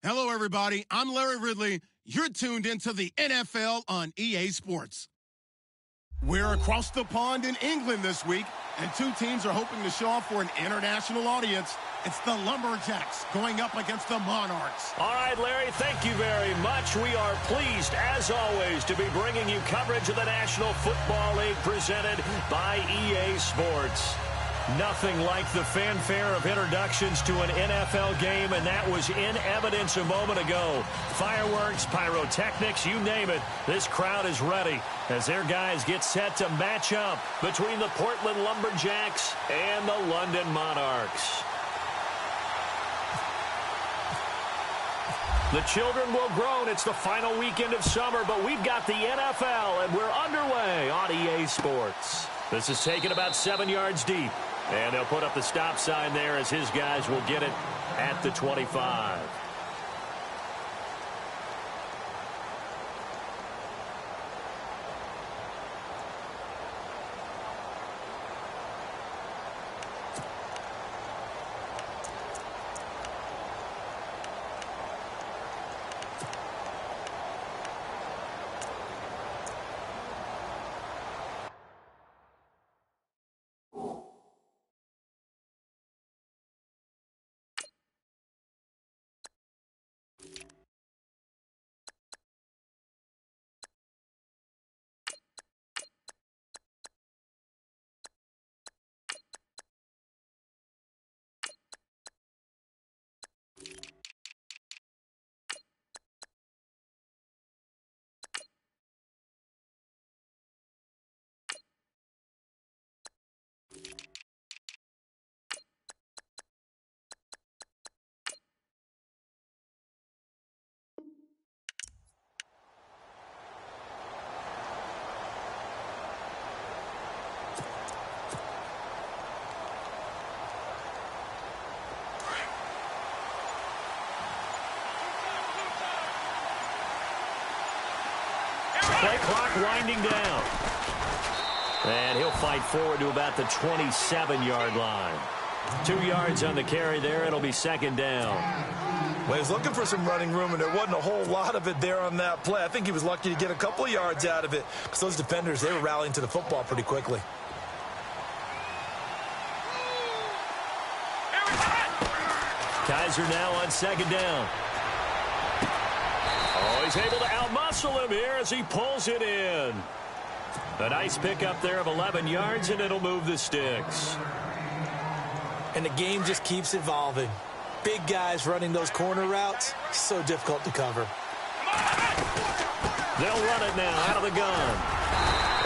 Hello, everybody. I'm Larry Ridley. You're tuned into the NFL on EA Sports. We're across the pond in England this week, and two teams are hoping to show off for an international audience. It's the Lumberjacks going up against the Monarchs. All right, Larry, thank you very much. We are pleased, as always, to be bringing you coverage of the National Football League presented by EA Sports. Nothing like the fanfare of introductions to an NFL game, and that was in evidence a moment ago. Fireworks, pyrotechnics, you name it. This crowd is ready as their guys get set to match up between the Portland Lumberjacks and the London Monarchs. The children will groan. It's the final weekend of summer, but we've got the NFL, and we're underway on EA Sports. This is taken about 7 yards deep. And they'll put up the stop sign there as his guys will get it at the 25. Play clock winding down. And he'll fight forward to about the 27-yard line. 2 yards on the carry there. It'll be second down. Well, he was looking for some running room, and there wasn't a whole lot of it there on that play. I think he was lucky to get a couple of yards out of it because those defenders, they were rallying to the football pretty quickly. Kaiser now on second down. Oh, he's able to outmuscle him here as he pulls it in. A nice pickup there of 11 yards, and it'll move the sticks. And the game just keeps evolving. Big guys running those corner routes, so difficult to cover. They'll run it now out of the gun.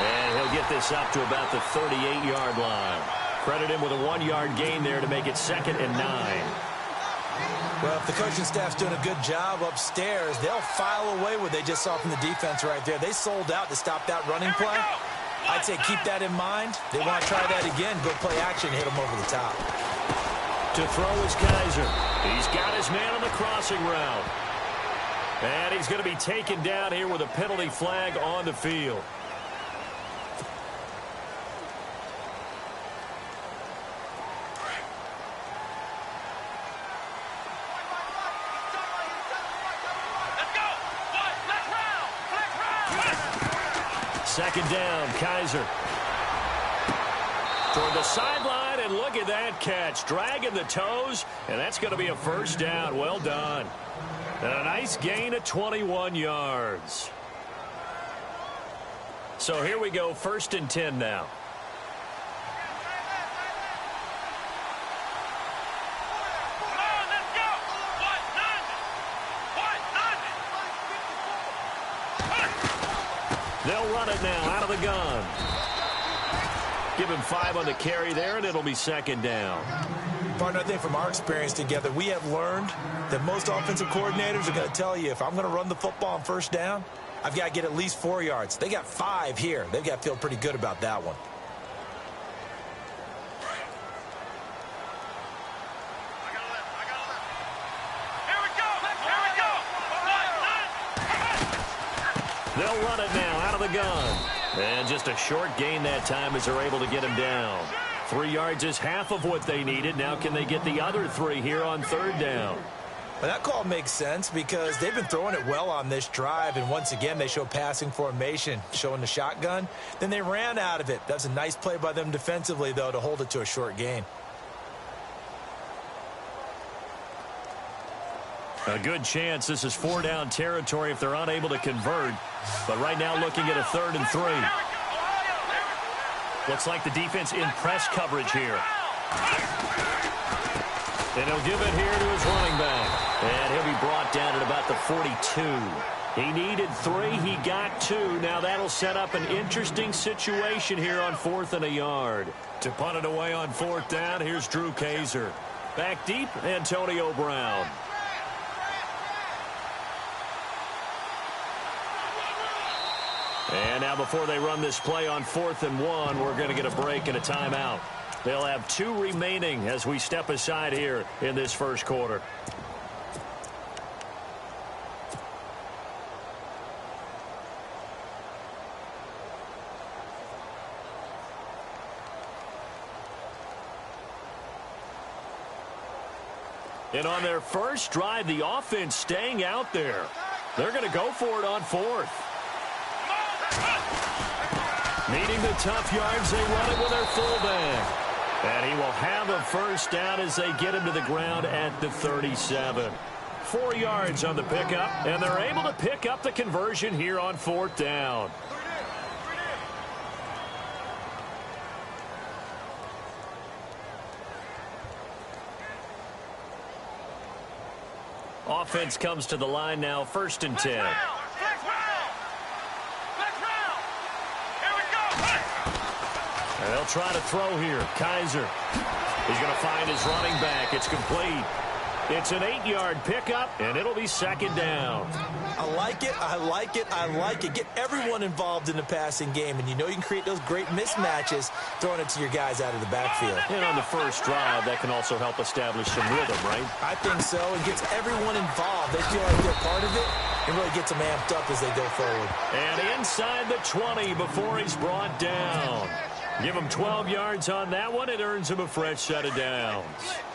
And he'll get this up to about the 38-yard line. Credit him with a 1-yard gain there to make it 2nd and 9. Well, if the coaching staff's doing a good job upstairs, they'll file away what they just saw from the defense right there. They sold out to stop that running play. I'd say keep that in mind. They want to try that again, go play action, hit them over the top. To throw is Kaiser. He's got his man on the crossing route. And he's going to be taken down here with a penalty flag on the field. Second down, Kaiser. Toward the sideline, and look at that catch. Dragging the toes, and that's going to be a first down. Well done. And a nice gain of 21 yards. So here we go, 1st and 10 now. They'll run it now out of the gun. Give him 5 on the carry there, and it'll be 2nd down. Partner, I think from our experience together, we have learned that most offensive coordinators are going to tell you, if I'm going to run the football on 1st down, I've got to get at least 4 yards. They got 5 here. They've got to feel pretty good about that one. They'll run it now out of the gun. And just a short gain that time as they're able to get him down. 3 yards is half of what they needed. Now can they get the other 3 here on 3rd down? Well, that call makes sense because they've been throwing it well on this drive, and once again, they show passing formation, showing the shotgun. Then they ran out of it. That's a nice play by them defensively, though, to hold it to a short gain. A good chance this is 4-down territory if they're unable to convert. But right now looking at a 3rd and 3. Looks like the defense in press coverage here. And he'll give it here to his running back. And he'll be brought down at about the 42. He needed 3. He got 2. Now that'll set up an interesting situation here on 4th and a yard. To punt it away on 4th down, here's Drew Kaiser. Back deep, Antonio Brown. And now before they run this play on 4th and 1, we're going to get a break and a timeout. They'll have 2 remaining as we step aside here in this first quarter. And on their first drive, the offense staying out there. They're going to go for it on 4th. Needing the tough yards, they run it with their fullback. And he will have a first down as they get him to the ground at the 37. 4 yards on the pickup, and they're able to pick up the conversion here on 4th down. Offense comes to the line now, 1st and 10. And they'll try to throw here. Kaiser. He's going to find his running back. It's complete. It's an 8-yard pickup, and it'll be 2nd down. I like it. I like it. I like it. Get everyone involved in the passing game, and you know you can create those great mismatches throwing it to your guys out of the backfield. And on the first drive, that can also help establish some rhythm, right? I think so. It gets everyone involved. They feel like they're part of it. It really gets them amped up as they go forward. And inside the 20 before he's brought down. Give him 12 yards on that one. It earns him a fresh set of downs.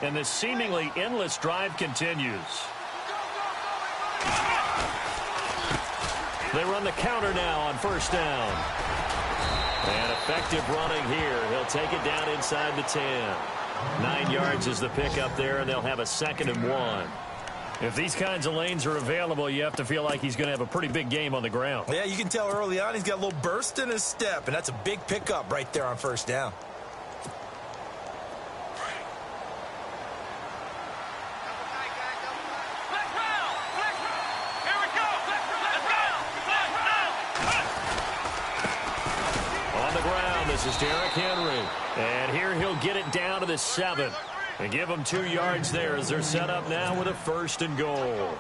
And this seemingly endless drive continues. They run the counter now on 1st down. And effective running here. He'll take it down inside the 10. 9 yards is the pickup there, and they'll have a 2nd and 1. If these kinds of lanes are available, you have to feel like he's going to have a pretty big game on the ground. Yeah, you can tell early on he's got a little burst in his step, and that's a big pickup right there on 1st down. On the ground, this is Derrick Henry. And here he'll get it down to the 7. And give them 2 yards there as they're set up now with a 1st and goal.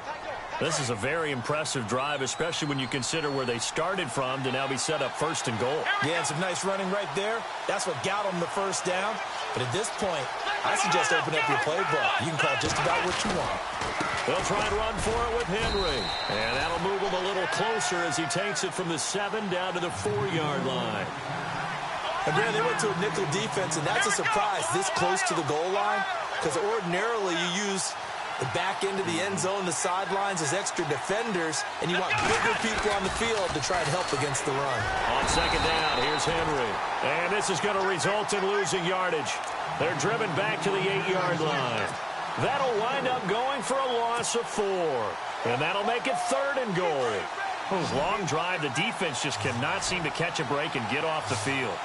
This is a very impressive drive, especially when you consider where they started from to now be set up 1st and goal. Yeah, and some nice running right there. That's what got them the 1st down. But at this point, I suggest open up your playbook. You can call just about what you want. They'll try and run for it with Henry. And that'll move him a little closer as he takes it from the 7 down to the 4-yard line. And Brandon, they went to a nickel defense, and that's a surprise this close to the goal line, because ordinarily you use the back end of the end zone, the sidelines as extra defenders, and you want bigger people on the field to try and help against the run. On 2nd down, here's Henry. And this is going to result in losing yardage. They're driven back to the 8-yard line. That'll wind up going for a loss of 4. And that'll make it 3rd and goal. Long drive, the defense just cannot seem to catch a break and get off the field.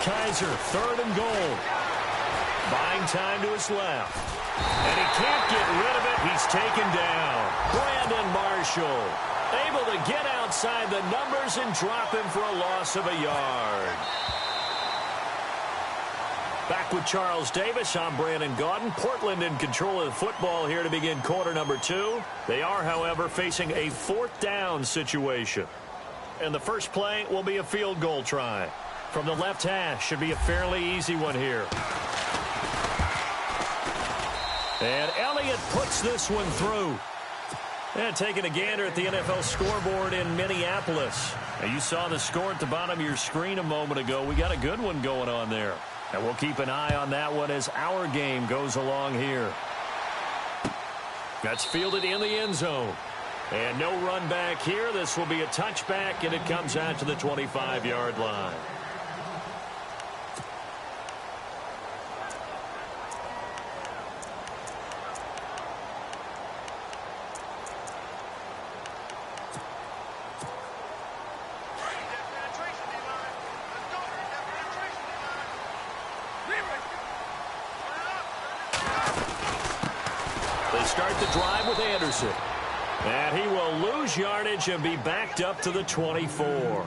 Kaiser, 3rd and goal. Buying time to his left. And he can't get rid of it. He's taken down. Brandon Marshall able to get outside the numbers and drop him for a loss of a yard. Back with Charles Davis, I'm Brandon Gaudin. Portland in control of the football here to begin quarter number 2. They are, however, facing a 4th down situation. And the first play will be a field goal try. From the left hash, should be a fairly easy one here. And Elliott puts this one through. And taking a gander at the NFL scoreboard in Minneapolis. Now, you saw the score at the bottom of your screen a moment ago. We got a good one going on there. And we'll keep an eye on that one as our game goes along here. That's fielded in the end zone. And no run back here. This will be a touchback, and it comes out to the 25-yard line. They start the drive with Anderson. And he will lose yardage and be backed up to the 24.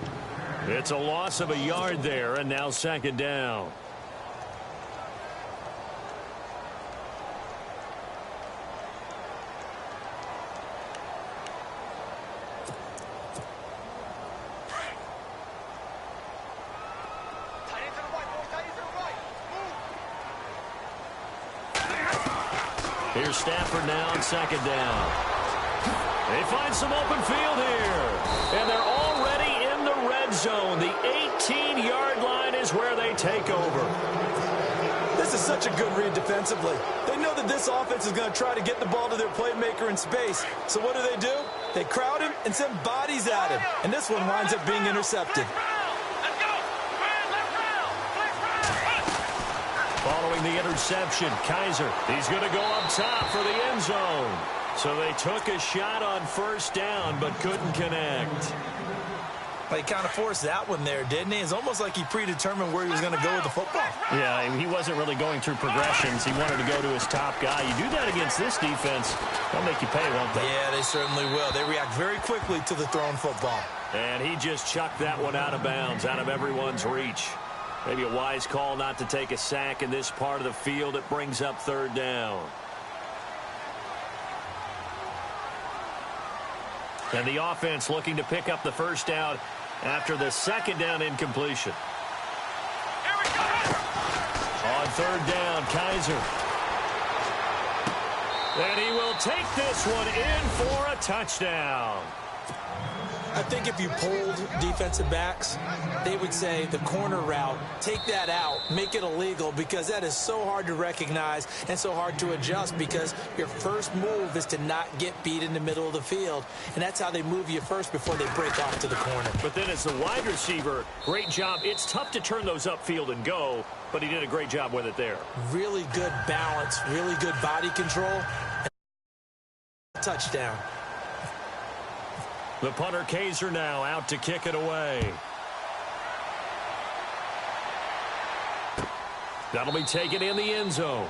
It's a loss of a yard there, and now second down. Here's Stafford now on second down. They find some open field here. And they're already in the red zone. The 18-yard line is where they take over. This is such a good read defensively. They know that this offense is going to try to get the ball to their playmaker in space. So what do? They crowd him and send bodies at him. And this one winds up being intercepted. Following the interception, Kaiser, he's going to go up top for the end zone. So they took a shot on first down, but couldn't connect. Well, he kind of forced that one there, didn't he? It's almost like he predetermined where he was going to go with the football. Yeah, he wasn't really going through progressions. He wanted to go to his top guy. You do that against this defense, they'll make you pay, won't they? Yeah, they certainly will. They react very quickly to the thrown football. And he just chucked that one out of bounds, out of everyone's reach. Maybe a wise call not to take a sack in this part of the field. It brings up third down. And the offense looking to pick up the first down after the second down incompletion. On third down, Kaiser. And he will take this one in for a touchdown. I think if you polled defensive backs, they would say the corner route, take that out, make it illegal, because that is so hard to recognize and so hard to adjust, because your first move is to not get beat in the middle of the field, and that's how they move you first before they break off to the corner. But then as the wide receiver, great job. It's tough to turn those upfield and go, but he did a great job with it there. Really good balance, really good body control. Touchdown. The punter Kaiser now out to kick it away. That'll be taken in the end zone.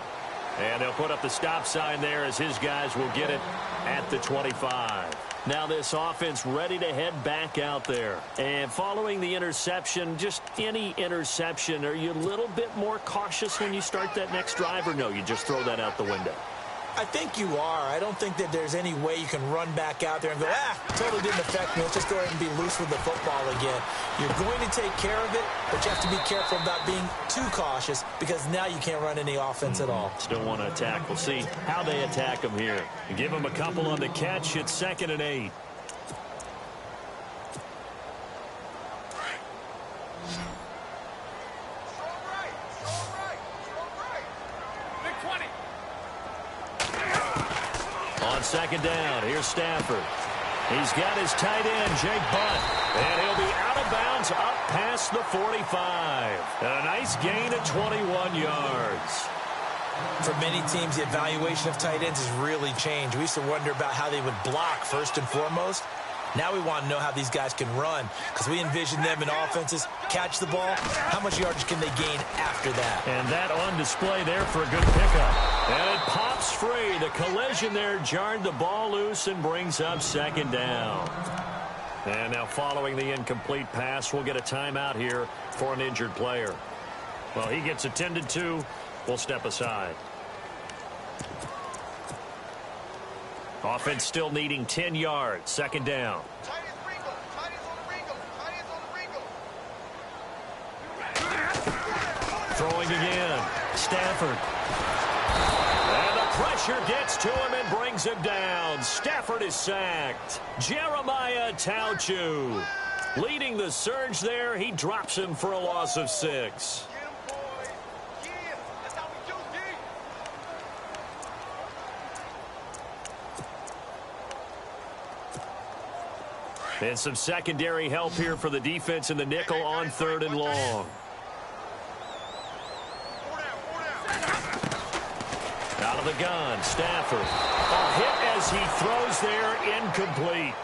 And they'll put up the stop sign there as his guys will get it at the 25. Now this offense ready to head back out there. And following the interception, just any interception, are you a little bit more cautious when you start that next drive, or no, you just throw that out the window? I think you are. I don't think that there's any way you can run back out there and go, totally didn't affect me. Let's just go ahead and be loose with the football again. You're going to take care of it, but you have to be careful about being too cautious, because now you can't run any offense at all. Still want to attack. We'll see how they attack them here. Give them a couple on the catch. It's 2nd and 8. On second down, here's Stafford. He's got his tight end, Jake Butt. And he'll be out of bounds up past the 45. And a nice gain of 21 yards. For many teams, the evaluation of tight ends has really changed. We used to wonder about how they would block first and foremost. Now we want to know how these guys can run, because we envision them in offenses, catch the ball, how much yardage can they gain after that? And that on display there for a good pickup. And it pops free. The collision there jarred the ball loose and brings up second down. And now following the incomplete pass, we'll get a timeout here for an injured player. Well, he gets attended to. We'll step aside. Offense still needing 10 yards. Second down. Throwing again. Stafford. And the pressure gets to him and brings him down. Stafford is sacked. Jeremiah Tauchu leading the surge there. He drops him for a loss of 6. And some secondary help here for the defense in the nickel on 3rd and long. Out of the gun, Stafford. A hit as he throws there, incomplete.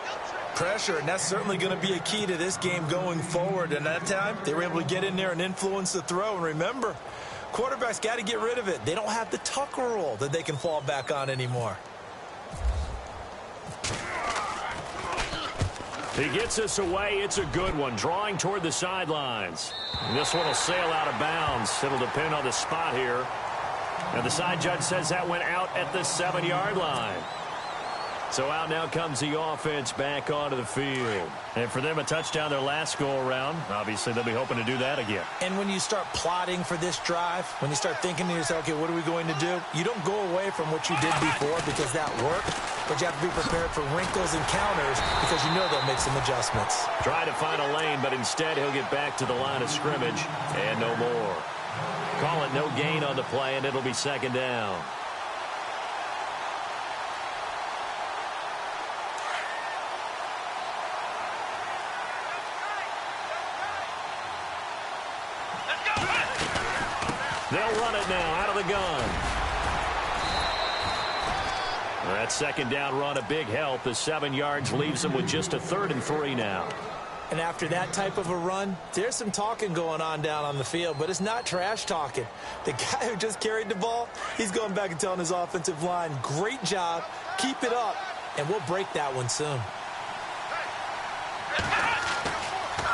Pressure, and that's certainly going to be a key to this game going forward. And that time, they were able to get in there and influence the throw. And remember, quarterbacks got to get rid of it. They don't have the Tucker rule that they can fall back on anymore. He gets us away. It's a good one. Drawing toward the sidelines. And this one will sail out of bounds. It'll depend on the spot here. And the side judge says that went out at the 7-yard line. So out now comes the offense back onto the field. And for them, a touchdown their last go-around. Obviously, they'll be hoping to do that again. And when you start plotting for this drive, when you start thinking to yourself, okay, what are we going to do? You don't go away from what you did before because that worked. But you have to be prepared for wrinkles and counters because you know they'll make some adjustments. Try to find a lane, but instead he'll get back to the line of scrimmage and no more. Call it no gain on the play, and it'll be 2nd down. They'll run it now out of the gun. That 2nd down run, a big help. The 7 yards leaves them with just a 3rd and 3 now. And after that type of a run, there's some talking going on down on the field, but it's not trash talking. The guy who just carried the ball, he's going back and telling his offensive line, great job, keep it up, and we'll break that one soon.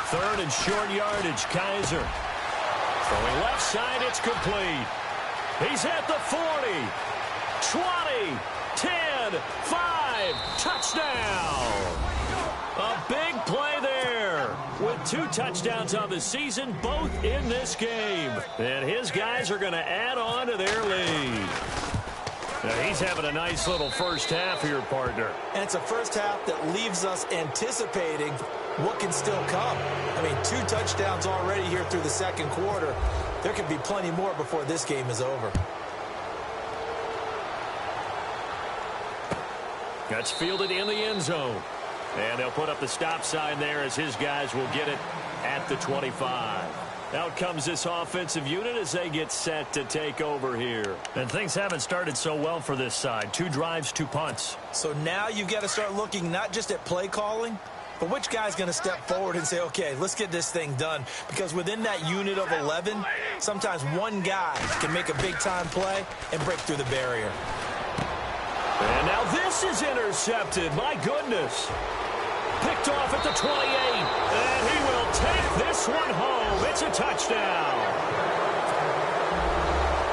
3rd and short yardage, Kaiser. Throwing left side, it's complete. He's at the 40, 20, 10, 5, touchdown. A big play there with 2 touchdowns on the season, both in this game. And his guys are going to add on to their lead. Now he's having a nice little first half here, partner. And it's a first half that leaves us anticipating what can still come. I mean, 2 touchdowns already here through the 2nd quarter. There could be plenty more before this game is over. That's fielded in the end zone. And they'll put up the stop sign there as his guys will get it at the 25. Out comes this offensive unit as they get set to take over here. And things haven't started so well for this side. 2 drives, 2 punts. So now you've got to start looking not just at play calling, but which guy's going to step forward and say, okay, let's get this thing done. Because within that unit of 11, sometimes one guy can make a big-time play and break through the barrier. And now this is intercepted. My goodness. Picked off at the 28. And he will take this one home. It's a touchdown.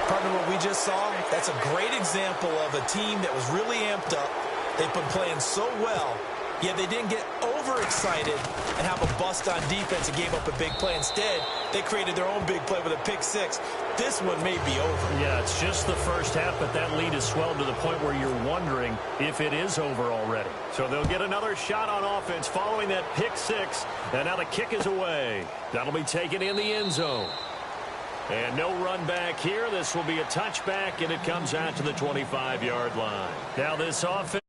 Partner, what we just saw, that's a great example of a team that was really amped up. They've been playing so well, yet they didn't get overexcited and have a bust on defense and gave up a big play. Instead, they created their own big play with a pick 6. This one may be over. Yeah, it's just the first half, but that lead has swelled to the point where you're wondering if it is over already. So they'll get another shot on offense following that pick 6, and now the kick is away. That'll be taken in the end zone. And no run back here. This will be a touchback, and it comes out to the 25-yard line. Now this offense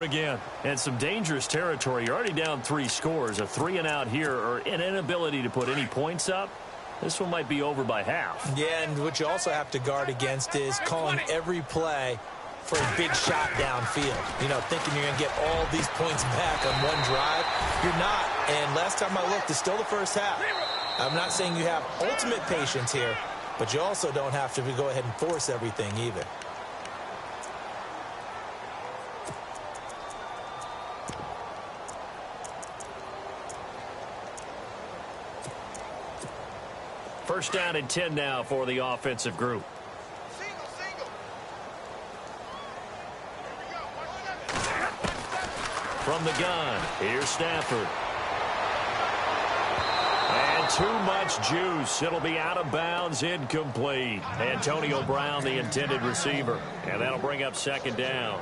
again, and some dangerous territory. You're already down 3 scores. A 3-and-out here, or an inability to put any points up. This one might be over by half. Yeah, and what you also have to guard against is calling every play for a big shot downfield. You know, thinking you're going to get all these points back on one drive. You're not. And last time I looked, it's still the first half. I'm not saying you have ultimate patience here, but you also don't have to go ahead and force everything either. First down and 10 now for the offensive group. From the gun, here's Stafford. And And too much juice. It'll be out of bounds, incomplete. Antonio Brown, the intended receiver. And that'll bring up second down.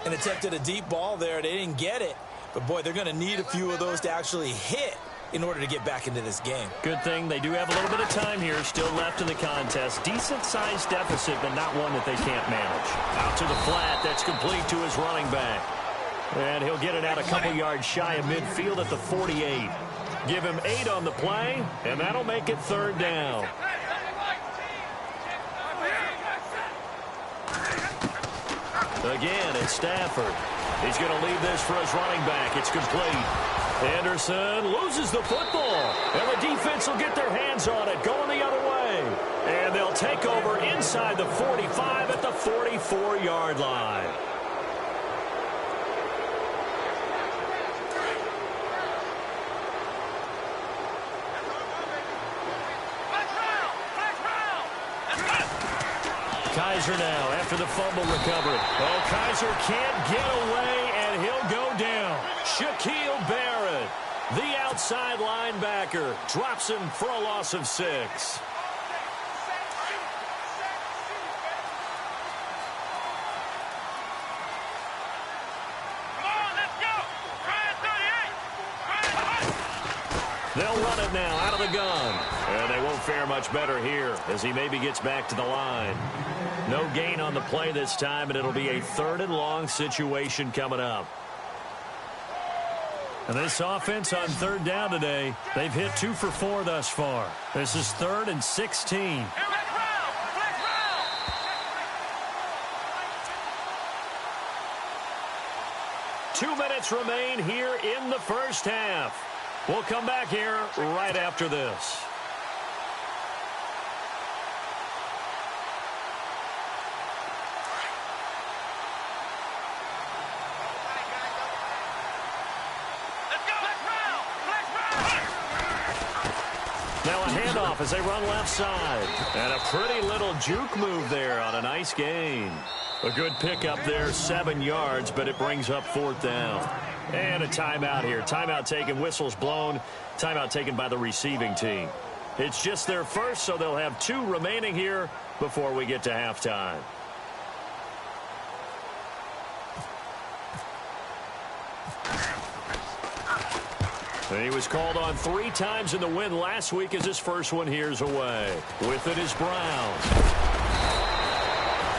And attempted a deep ball there. They didn't get it. But, boy, they're going to need a few of those to actually hit in order to get back into this game. Good thing they do have a little bit of time here still left in the contest. Decent-sized deficit, but not one that they can't manage. Out to the flat. That's complete to his running back. And he'll get it out a couple yards shy of midfield at the 48. Give him 8 on the play, and that'll make it third down. Again, it's Stafford. He's going to leave this for his running back. It's complete. Anderson loses the football, and the defense will get their hands on it, going the other way. And they'll take over inside the 45 at the 44-yard line. Kaiser now after the fumble recovery. Oh, Kaiser can't get away, and he'll go down. Shaquille Barrett, the outside linebacker, drops him for a loss of 6. They'll run it now out of the gun. And they won't fare much better here as he maybe gets back to the line. No gain on the play this time, and it'll be a 3rd and long situation coming up. And this offense on 3rd down today, they've hit 2 for 4 thus far. This is 3rd and 16. Two minutes remain here in the first half. We'll come back here right after this. Now a handoff as they run left side. And a pretty little juke move there on a nice gain. A good pickup there, 7 yards, but it brings up 4th down. And a timeout here. Timeout taken, whistles blown. Timeout taken by the receiving team. It's just their first, so they'll have 2 remaining here before we get to halftime. And he was called on 3 times in the win last week as his first one here's away. With it is Brown.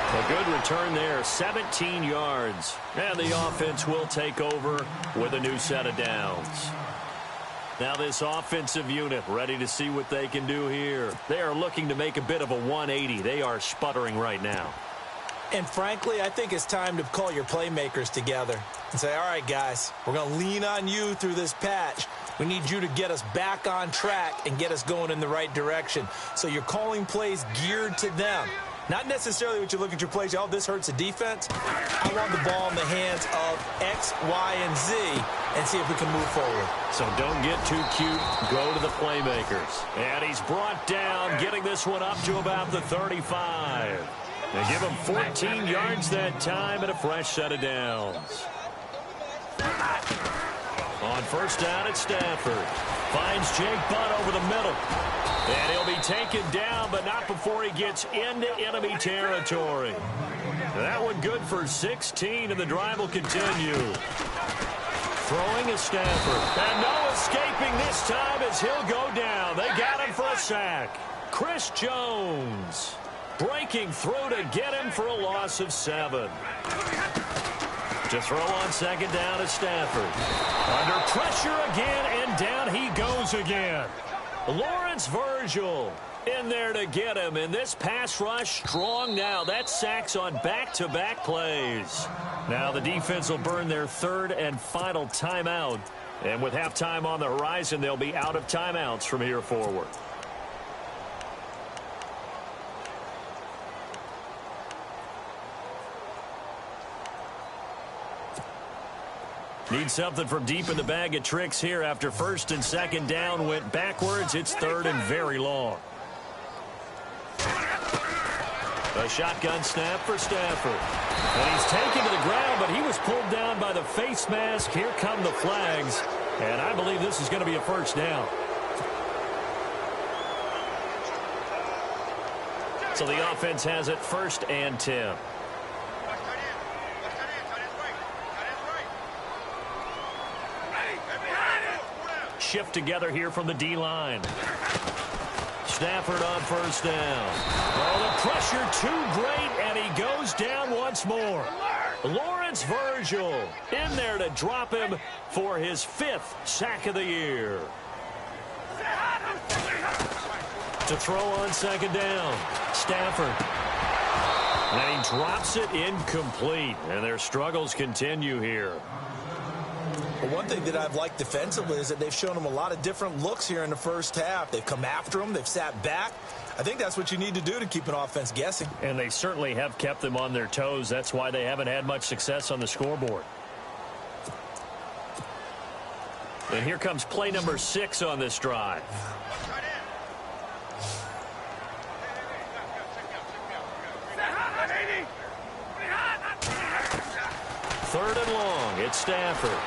A good return there, 17 yards. And the offense will take over with a new set of downs. Now this offensive unit ready to see what they can do here. They are looking to make a bit of a 180. They are sputtering right now. And frankly, I think it's time to call your playmakers together and say, all right, guys, we're going to lean on you through this patch. We need you to get us back on track and get us going in the right direction. So you're calling plays geared to them. Not necessarily what you look at your plays, oh, this hurts the defense. I want the ball in the hands of X, Y, and Z and see if we can move forward. So don't get too cute. Go to the playmakers. And he's brought down, getting this one up to about the 35. They give him 14 yards that time and a fresh set of downs. On first down, it's Stafford. Finds Jake Butt over the middle. And he'll be taken down, but not before he gets into enemy territory. That one good for 16, and the drive will continue. Throwing is Stafford. And no escaping this time as he'll go down. They got him for a sack. Chris Jones breaking through to get him for a loss of 7. To throw on second down is Stafford. Under pressure again, and down he goes again. Lawrence Virgil in there to get him, and this pass rush strong now. That's sacks on back-to-back plays. Now the defense will burn their 3rd and final timeout. And with halftime on the horizon, they'll be out of timeouts from here forward. Need something from deep in the bag of tricks here after first and second down went backwards. It's 3rd and very long. A shotgun snap for Stafford. And he's taken to the ground, but he was pulled down by the face mask. Here come the flags. And I believe this is going to be a first down. So the offense has it 1st and 10. Shift together here from the D-line. Stafford on 1st down. Oh, the pressure too great, and he goes down once more. Lawrence Virgil in there to drop him for his 5th sack of the year. To throw on 2nd down, Stafford. And he drops it incomplete, and their struggles continue here. Well, one thing that I've liked defensively is that they've shown him a lot of different looks here in the first half. They've come after him. They've sat back. I think that's what you need to do to keep an offense guessing. And they certainly have kept them on their toes. That's why they haven't had much success on the scoreboard. And here comes play number 6 on this drive. Third and long. It's Stafford.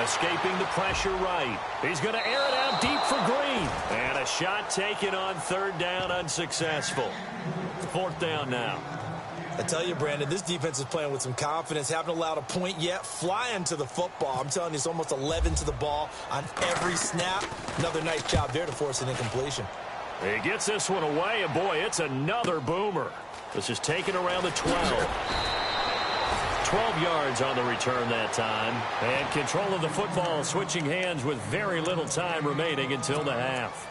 Escaping the pressure right. He's going to air it out deep for Green. And a shot taken on 3rd down, unsuccessful. 4th down now. I tell you, Brandon, this defense is playing with some confidence. Haven't allowed a point yet. Flying to the football. I'm telling you, it's almost 11 to the ball on every snap. Another nice job there to force an incompletion. He gets this one away, and boy, it's another boomer. This is taken around the 12. 12 yards on the return that time. And control of the football switching hands with very little time remaining until the half.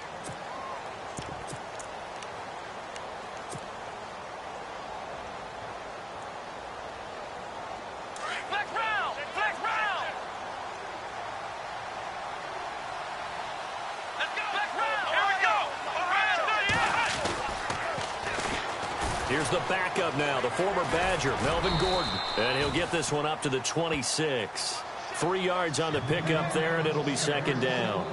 Here's the backup now, the former Badger, Melvin Gordon. And he'll get this one up to the 26. 3 yards on the pickup there, and it'll be 2nd down.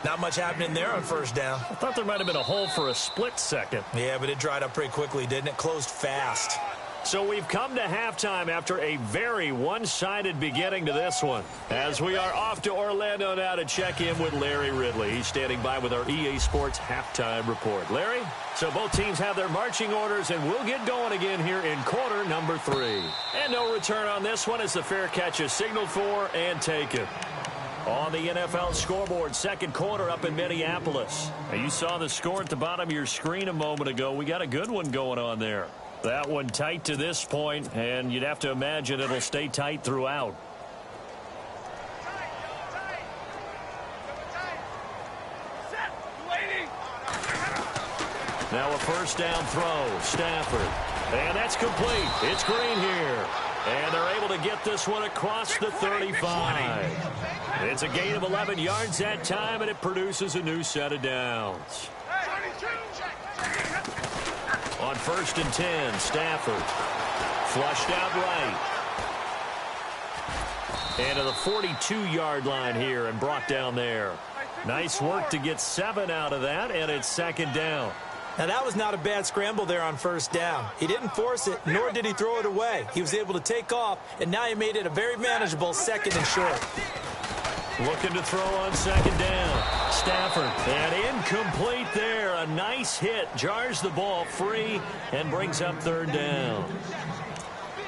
Not much happening there on 1st down. I thought there might have been a hole for a split second. Yeah, but it dried up pretty quickly, didn't it? Closed fast. So we've come to halftime after a very one-sided beginning to this one. As we are off to Orlando now to check in with Larry Ridley. He's standing by with our EA Sports halftime report. Larry, so both teams have their marching orders, and we'll get going again here in quarter number 3. And no return on this one as the fair catch is signaled for and taken. On the NFL scoreboard, 2nd quarter up in Minneapolis. Now, you saw the score at the bottom of your screen a moment ago. We got a good one going on there. That one tight to this point, and you'd have to imagine it'll stay tight throughout. Now a 1st down throw, Stafford. And that's complete. It's Green here. And they're able to get this one across the 35. It's a gain of 11 yards that time, and it produces a new set of downs. On 1st and 10, Stafford. Flushed out right. And to the 42-yard line here and brought down there. Nice work to get 7 out of that, and it's 2nd down. Now, that was not a bad scramble there on 1st down. He didn't force it, nor did he throw it away. He was able to take off, and now he made it a very manageable 2nd and short. Looking to throw on 2nd down. Stafford. And incomplete there. A nice hit. Jars the ball free and brings up 3rd down.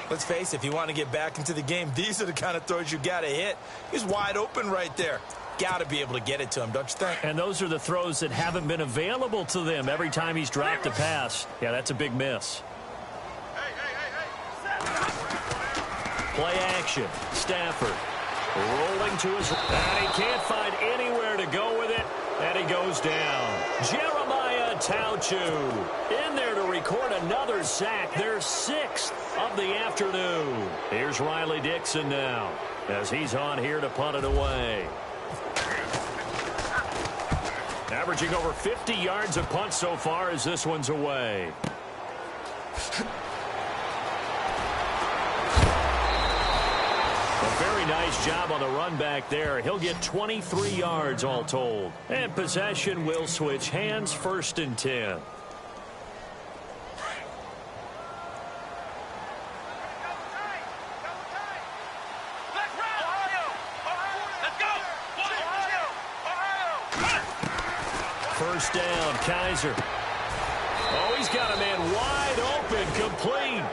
Let's face it, if you want to get back into the game, these are the kind of throws you got to hit. He's wide open right there. Got to be able to get it to him, don't you think? And those are the throws that haven't been available to them every time he's dropped a pass. Yeah, that's a big miss. Play action. Stafford. Rolling to his right. And he can't find anywhere to go with it. And he goes down. Jeremiah Tauchu in there to record another sack. Their 6th of the afternoon. Here's Riley Dixon now as he's on here to punt it away. Averaging over 50 yards a punt so far as this one's away. A very nice job on the run back there. He'll get 23 yards all told. And possession will switch hands, 1st and 10. First down, Kaiser. Oh, He's got a man wide open, complete.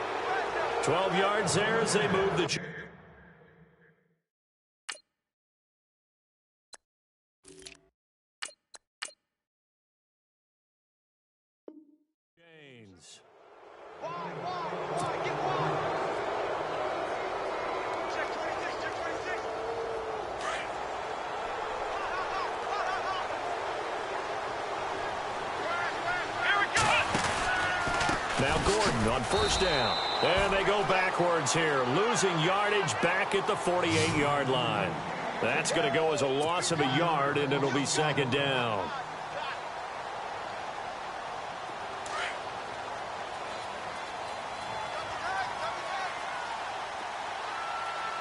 12 yards there as they move the chains. Now Gordon on first down. And they go backwards here, losing yardage back at the 48-yard line. That's going to go as a loss of a yard, and it'll be second down.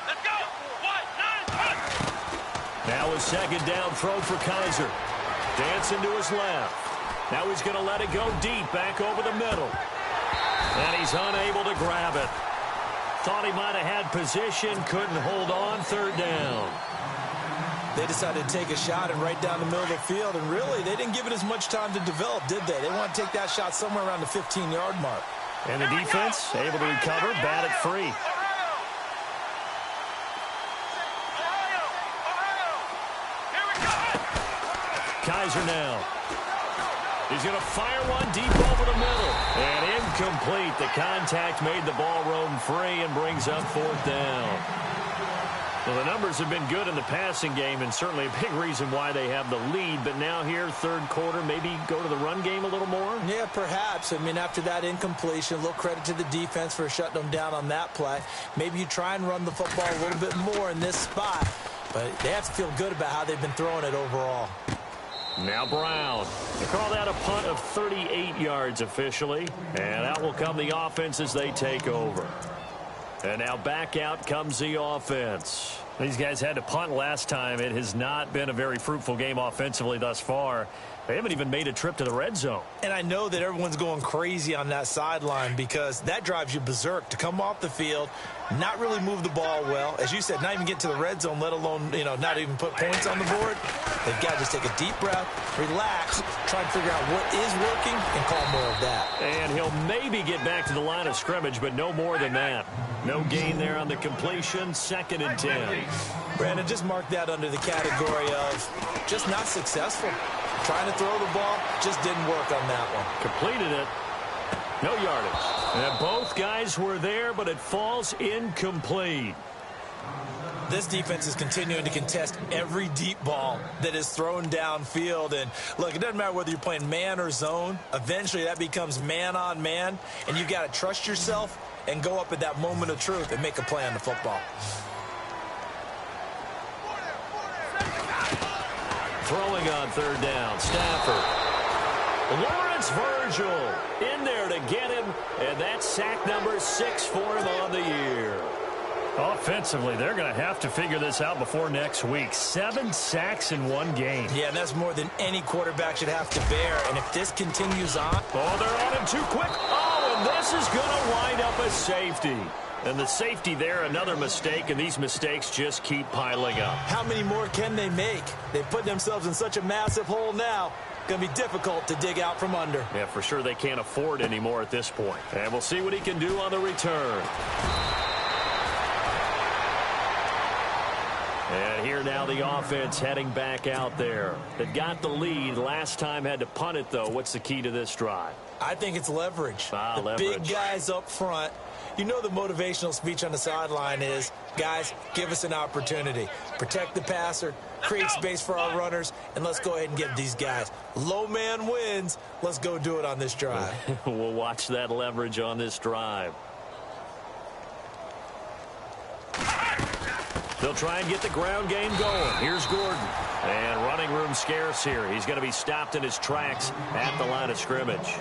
Let's go. Now a second down throw for Kaiser. Dancing to his left. Now he's going to let it go deep back over the middle. And he's unable to grab it. Thought he might have had position, couldn't hold on, third down. They decided to take a shot and right down the middle of the field, and really, they didn't give it as much time to develop, did they? They want to take that shot somewhere around the 15-yard mark. And the defense able to recover, bat it free. Kaiser now. He's going to fire one deep over the middle. And incomplete. The contact made the ball roam free and brings up fourth down. Well, the numbers have been good in the passing game and certainly a big reason why they have the lead. But now here, third quarter, maybe go to the run game a little more? Yeah, perhaps. I mean, after that incompletion, a little credit to the defense for shutting them down on that play. Maybe you try and run the football a little bit more in this spot. But they have to feel good about how they've been throwing it overall. Now Brown. They call that a punt of 38 yards officially. And out will come the offense as they take over. And now back out comes the offense. These guys had to punt last time. It has not been a very fruitful game offensively thus far. They haven't even made a trip to the red zone. And I know that everyone's going crazy on that sideline because that drives you berserk to come off the field, not really move the ball well. As you said, not even get to the red zone, let alone, not even put points on the board. They've got to just take a deep breath, relax, try and figure out what is working, and call more of that. And he'll maybe get back to the line of scrimmage, but no more than that. No gain there on the completion, 2nd and 10. Brandon, just mark that under the category of just not successful. Trying to throw the ball, just didn't work on that one. Completed it. No yardage. And both guys were there, but it falls incomplete. This defense is continuing to contest every deep ball that is thrown downfield. And, look, it doesn't matter whether you're playing man or zone. Eventually, that becomes man on man. And you've got to trust yourself and go up at that moment of truth and make a play on the football. Throwing on third down, Stafford. Lawrence Virgil in there to get him, and that's sack number 6 for him on the year. Offensively, they're going to have to figure this out before next week. 7 sacks in one game. Yeah, and that's more than any quarterback should have to bear. And if this continues on... Oh, they're on him too quick. Oh, and this is going to wind up a safety. And the safety there, another mistake, and these mistakes just keep piling up. How many more can they make? They put themselves in such a massive hole now. Going to be difficult to dig out from under. Yeah, for sure they can't afford anymore at this point. And we'll see what he can do on the return. And here now the offense heading back out there. They've got the lead. Last time had to punt it, though. What's the key to this drive? I think it's leverage. The leverage. Big guys up front. You know the motivational speech on the sideline is, guys, give us an opportunity. Protect the passer, create space for our runners, and let's go ahead and give these guys. Low man wins. Let's go do it on this drive. We'll watch that leverage on this drive. They'll try and get the ground game going. Here's Gordon. And running room scarce here. He's going to be stopped in his tracks at the line of scrimmage.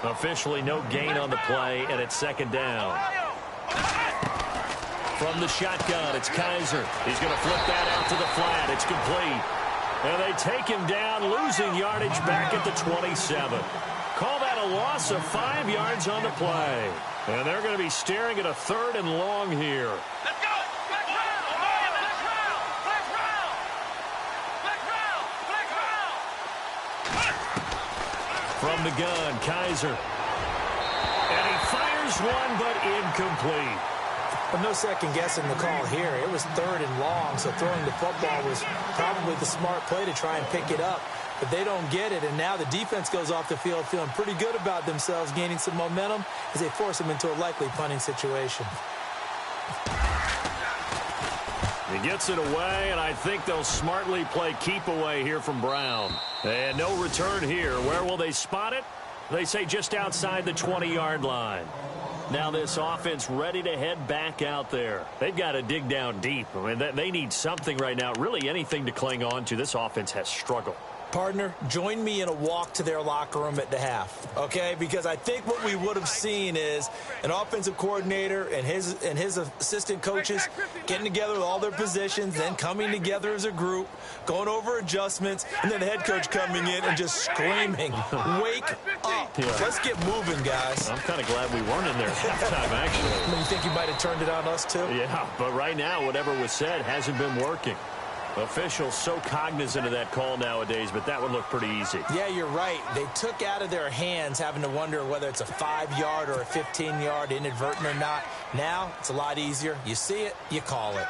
Officially no gain on the play, and it's second down. From the shotgun, it's Kaiser. He's going to flip that out to the flat. It's complete. And they take him down, losing yardage back at the 27. Call that a loss of 5 yards on the play. And they're going to be staring at a 3rd and long here. Let's go. From the gun, Kaiser. And he fires one, but incomplete. But no second guessing the call here. It was 3rd and long, so throwing the football was probably the smart play to try and pick it up. But they don't get it, and now the defense goes off the field feeling pretty good about themselves, gaining some momentum as they force them into a likely punting situation. He gets it away, and I think they'll smartly play keep away here from Brown. And no return here. Where will they spot it? They say just outside the 20-yard line. Now this offense ready to head back out there. They've got to dig down deep. I mean, they need something right now, really anything to cling on to. This offense has struggled. Partner, join me in a walk to their locker room at the half, okay? Because I think what we would have seen is an offensive coordinator and his assistant coaches getting together with all their positions, then coming together as a group, going over adjustments, and then the head coach coming in and just screaming, "Wake up. Yeah. Let's get moving, guys." I'm kind of glad we weren't in there at halftime, actually. I mean, you think you might have turned it on us, too? Yeah, but right now, whatever was said hasn't been working. Officials so cognizant of that call nowadays, but that would look pretty easy. Yeah, you're right. They took out of their hands having to wonder whether it's a 5-yard or a 15-yard inadvertent or not. Now, it's a lot easier. You see it, you call it.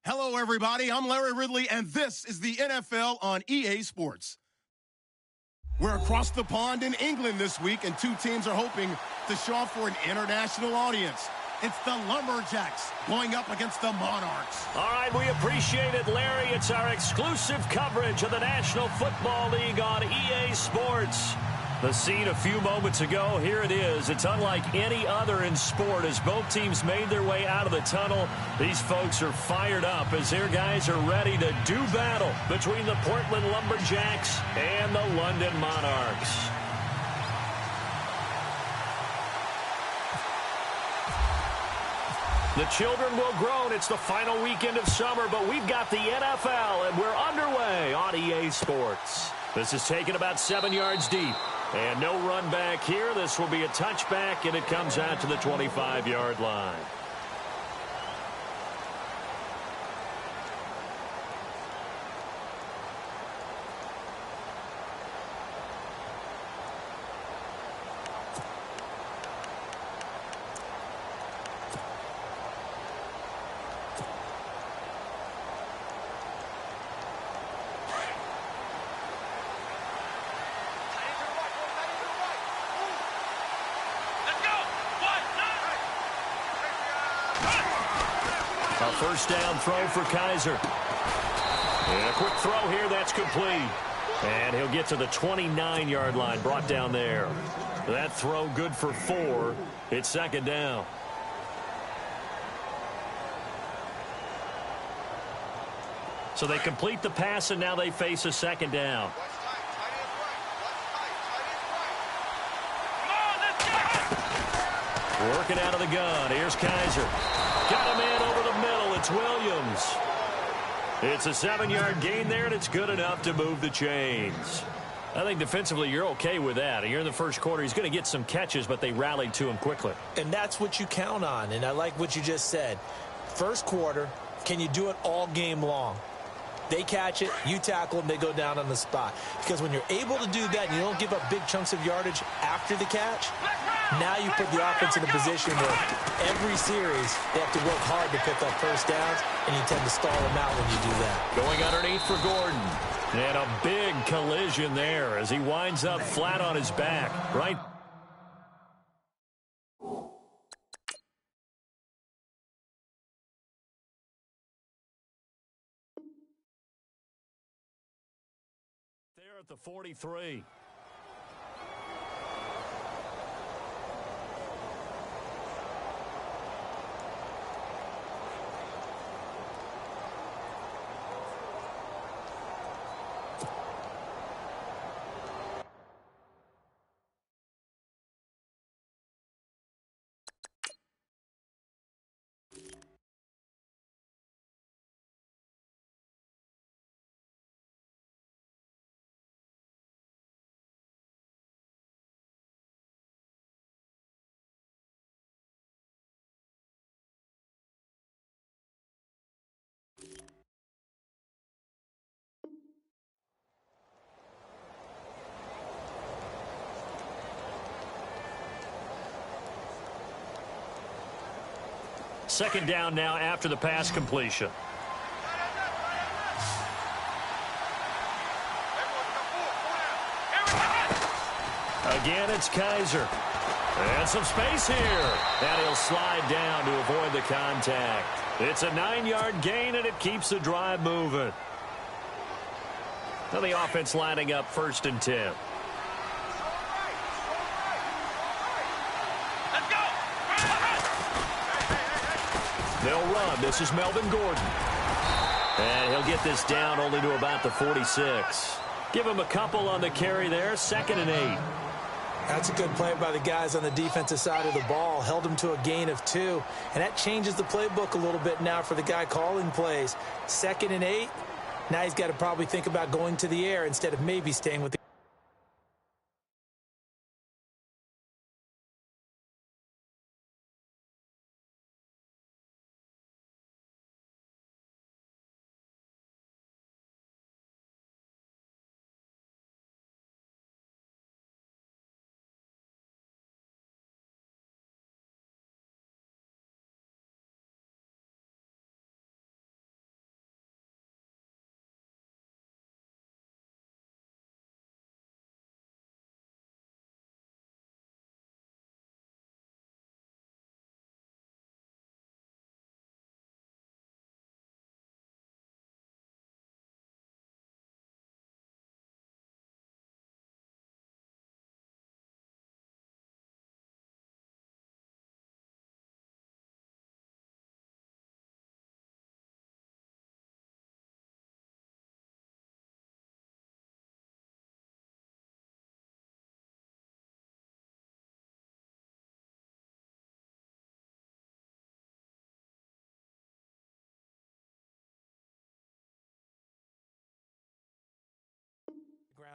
Hello, everybody. I'm Larry Ridley, and this is the NFL on EA Sports. We're across the pond in England this week, and two teams are hoping to show off for an international audience. It's the Lumberjacks going up against the Monarchs. All right, we appreciate it, Larry. It's our exclusive coverage of the National Football League on EA Sports. The scene a few moments ago, here it is. It's unlike any other in sport as both teams made their way out of the tunnel. These folks are fired up as their guys are ready to do battle between the Portland Lumberjacks and the London Monarchs. The children will groan. It's the final weekend of summer, but we've got the NFL, and we're underway on EA Sports. This is taken about 7 yards deep. And no run back here. This will be a touchback, and it comes out to the 25-yard line. A first down throw for Kaiser. And a quick throw here, that's complete. And he'll get to the 29-yard line, brought down there. That throw good for 4. It's second down. So they complete the pass, and now they face a second down. Working out of the gun. Here's Kaiser. Got a man over the middle. It's Williams. It's a 7-yard gain there, and it's good enough to move the chains. I think defensively you're okay with that. You're in the first quarter. He's going to get some catches, but they rallied to him quickly. And that's what you count on, and I like what you just said. First quarter, can you do it all game long? They catch it, you tackle them, they go down on the spot. Because when you're able to do that and you don't give up big chunks of yardage after the catch, now you put the offense in a position where every series they have to work hard to pick up first downs, and you tend to stall them out when you do that. Going underneath for Gordon. And a big collision there as he winds up flat on his back. Right. There at the 43. Second down now after the pass completion. Again, it's Kaiser. And some space here. And he'll slide down to avoid the contact. It's a 9-yard gain, and it keeps the drive moving. Now the offense lining up 1st and 10. They'll run. This is Melvin Gordon. And he'll get this down only to about the 46. Give him a couple on the carry there. 2nd and 8. That's a good play by the guys on the defensive side of the ball. Held him to a gain of 2. And that changes the playbook a little bit now for the guy calling plays. 2nd and 8. Now he's got to probably think about going to the air instead of maybe staying with the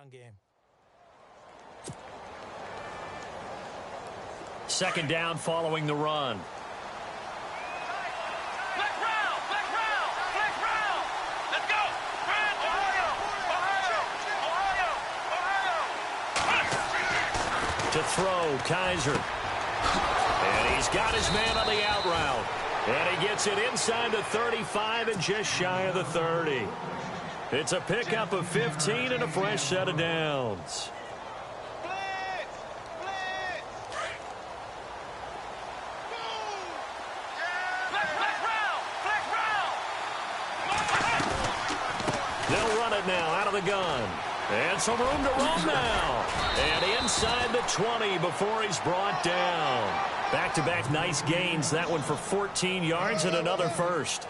ground game. Second down following the run. Black round, black round, black round. Let's go. Run, Ohio, Ohio, Ohio. To throw, Kaiser. And he's got his man on the out route. And he gets it inside the 35 and just shy of the 30. It's a pickup of 15 and a fresh set of downs. They'll run it now out of the gun. And some room to roam now. And inside the 20 before he's brought down. Back-to-back nice gains. That one for 14 yards and another first.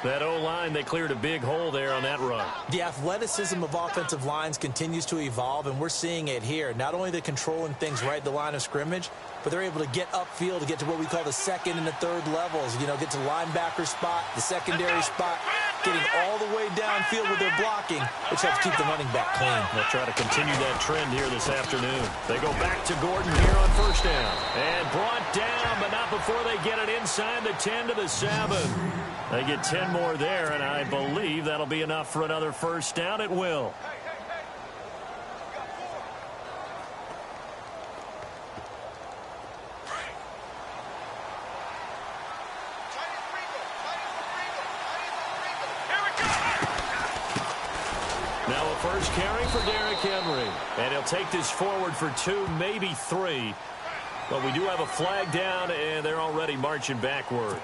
That O-line, they cleared a big hole there on that run. The athleticism of offensive lines continues to evolve, and we're seeing it here. Not only they're controlling things right at the line of scrimmage, but they're able to get upfield to get to what we call the second and the third levels. You know, get to linebacker spot, the secondary spot, getting all the way downfield with their blocking, which helps keep the running back clean. They'll try to continue that trend here this afternoon. They go back to Gordon here on first down. And brought down, but not before they get it inside the 10 to the 7. They get 10 more there, and I believe that'll be enough for another first down. It will. Now a first carry for Derrick Henry. And he'll take this forward for 2, maybe 3. But we do have a flag down, and they're already marching backward.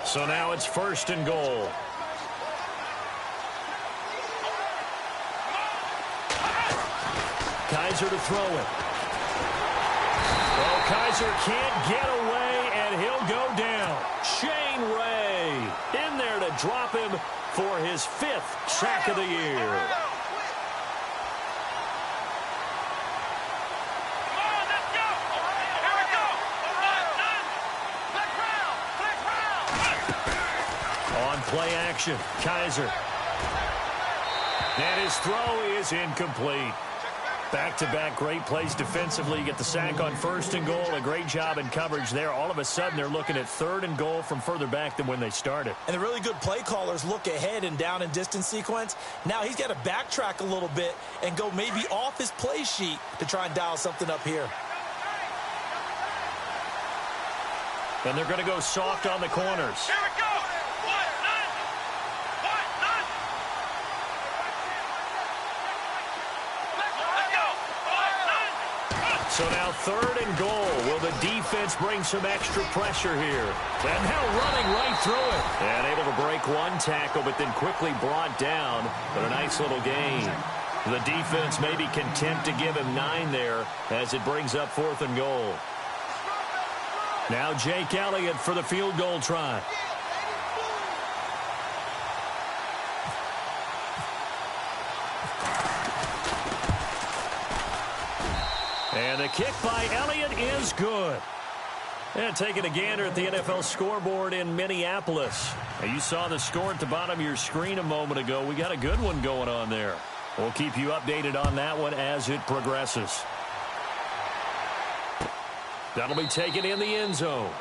So now it's first and goal. Kaiser to throw it. Oh, Kaiser can't get away, and he'll go down. Shane Ray in there to drop him for his 5th sack of the year. Play action. Kaiser. And his throw is incomplete. Back-to-back great plays defensively. You get the sack on first and goal. A great job in coverage there. All of a sudden, they're looking at third and goal from further back than when they started. And the really good play callers look ahead and down and distance sequence. Now he's got to backtrack a little bit and go maybe off his play sheet to try and dial something up here. And they're going to go soft on the corners. Here we go. So now third and goal. Will the defense bring some extra pressure here? And now running right through it. And able to break one tackle, but then quickly brought down. But a nice little gain. The defense may be content to give him 9 there as it brings up 4th and goal. Now Jake Elliott for the field goal try. And the kick by Elliott is good. And taking a gander at the NFL scoreboard in Minneapolis. Now, you saw the score at the bottom of your screen a moment ago. We got a good one going on there. We'll keep you updated on that one as it progresses. That'll be taken in the end zone.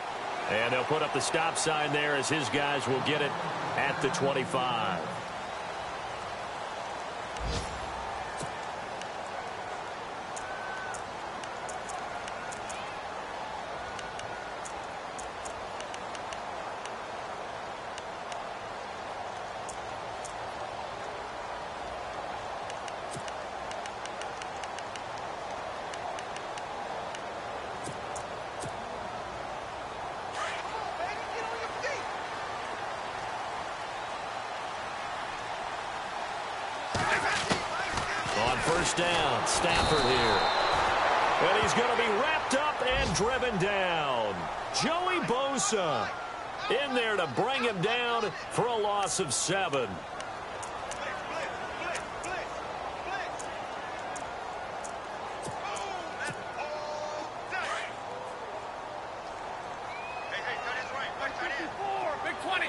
And they'll put up the stop sign there as his guys will get it at the 25. First down, Stafford here. And he's going to be wrapped up and driven down. Joey Bosa in there to bring him down for a loss of 7. Big 20.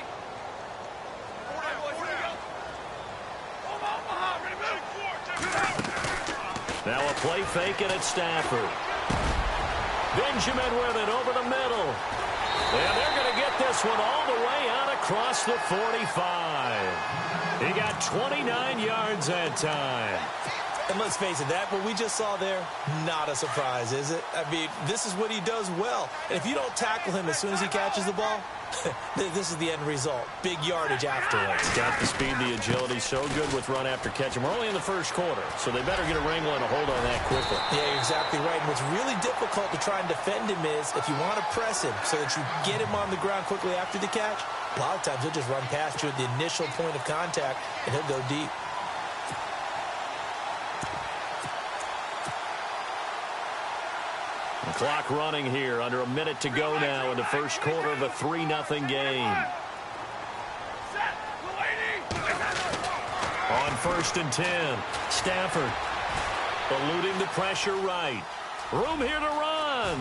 Omaha, ready Now a play fake it at Stafford. Benjamin with it over the middle. And they're going to get this one all the way out across the 45. He got 29 yards that time. And let's face it, that what we just saw there, not a surprise, is it? I mean, this is what he does well. And if you don't tackle him as soon as he catches the ball, this is the end result. Big yardage afterwards. Got the speed, the agility, so good with run after catch. And we're only in the first quarter, so they better get a wrangle and a hold on that quickly. Yeah, you're exactly right. And what's really difficult to try and defend him is if you want to press him so that you get him on the ground quickly after the catch, a lot of times he'll just run past you at the initial point of contact, and he'll go deep. The clock running here, under a minute to go now in the first quarter of a 3-0 game. On 1st and 10, Stafford eluding the pressure right. Room here to run.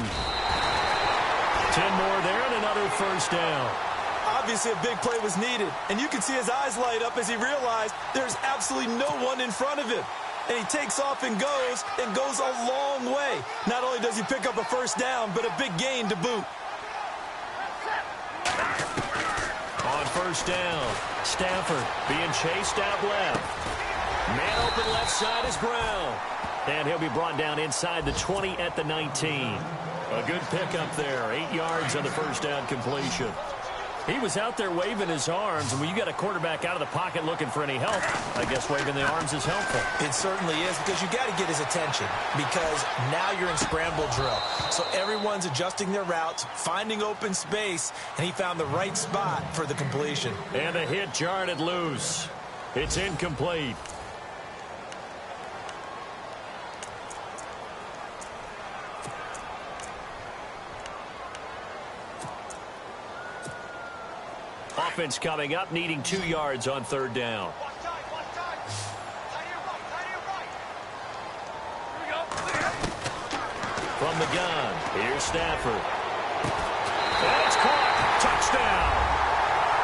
10 more there and another first down. Obviously a big play was needed, and you can see his eyes light up as he realized there's absolutely no one in front of him. And he takes off and goes a long way. Not only does he pick up a first down, but a big gain to boot. On 1st down, Stafford being chased out left. Man open left side is Brown. And he'll be brought down inside the 20 at the 19. A good pickup there. 8 yards on the first down completion. He was out there waving his arms, and when you got a quarterback out of the pocket looking for any help, I guess waving the arms is helpful. It certainly is, because you got to get his attention, because now you're in scramble drill. So everyone's adjusting their routes, finding open space, and he found the right spot for the completion. And a hit jarred it loose. It's incomplete. Offense coming up, needing 2 yards on 3rd down. From the gun, here's Stafford. And it's caught. Touchdown.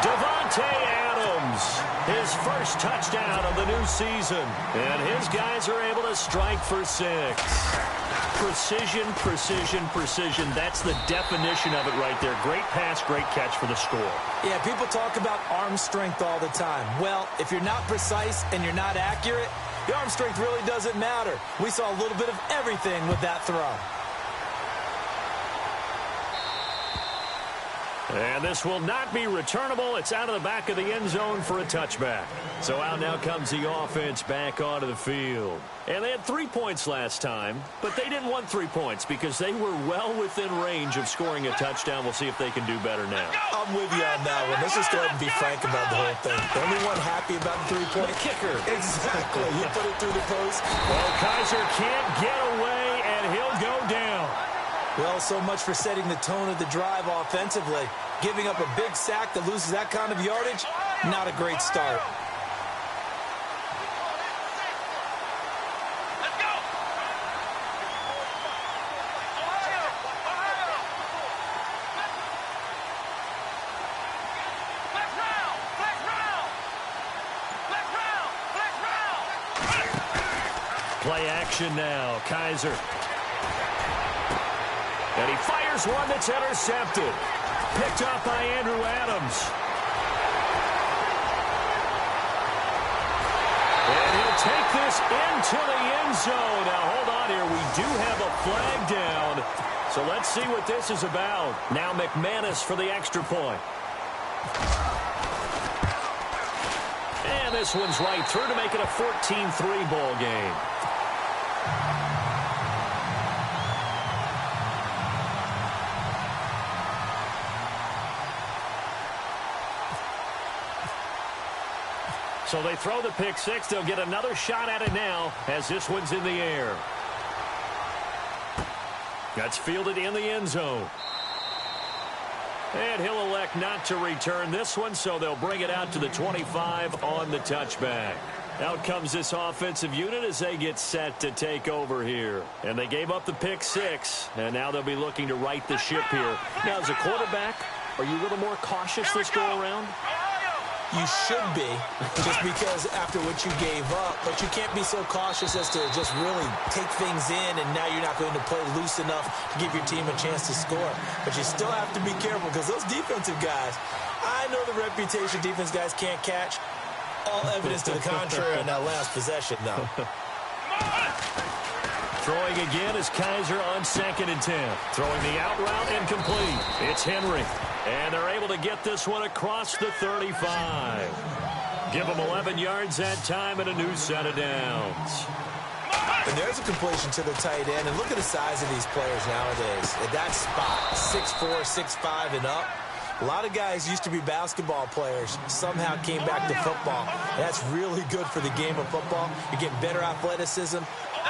Devontae Adams. His first touchdown of the new season. And his guys are able to strike for 6. Precision, precision, precision. That's the definition of it right there. Great pass, great catch for the score. Yeah, people talk about arm strength all the time. Well, if you're not precise and you're not accurate, the arm strength really doesn't matter. We saw a little bit of everything with that throw. And this will not be returnable. It's out of the back of the end zone for a touchback. So out now comes the offense back onto the field. And they had 3 points last time, but they didn't want 3 points because they were well within range of scoring a touchdown. We'll see if they can do better now. I'm with you on that one. Let's just go ahead and be frank about the whole thing. The only one happy about the 3-point kicker. Exactly. You put it through the post. Well, Kaiser can't get away, and he'll go down. Well, so much for setting the tone of the drive offensively. Giving up a big sack that loses that kind of yardage, not a great start. Let's go. Flex round. Flex round. Flex round. Flex round. Play action now. Kaiser. And he fires one that's intercepted. Picked up by Andrew Adams. And he'll take this into the end zone. Now, hold on here. We do have a flag down. So let's see what this is about. Now McManus for the extra point. And this one's right through to make it a 14-3 ball game. So they throw the pick six. They'll get another shot at it now as this one's in the air. That's fielded in the end zone. And he'll elect not to return this one, so they'll bring it out to the 25 on the touchback. Out comes this offensive unit as they get set to take over here. And they gave up the pick six, and now they'll be looking to right the ship here. Now, as a quarterback, are you a little more cautious this go around? You should be, just because after what you gave up, but you can't be so cautious as to just really take things in, and now you're not going to play loose enough to give your team a chance to score. But you still have to be careful, because those defensive guys, I know the reputation defense guys can't catch. All evidence to the contrary on that last possession, though. Throwing again is Kaiser on 2nd and 10. Throwing the out route incomplete. It's Henry. And they're able to get this one across the 35. Give them 11 yards that time and a new set of downs. And there's a completion to the tight end. And look at the size of these players nowadays. At that spot, 6'4", 6'5", and up. A lot of guys used to be basketball players, somehow came back to football. That's really good for the game of football. You're getting better athleticism,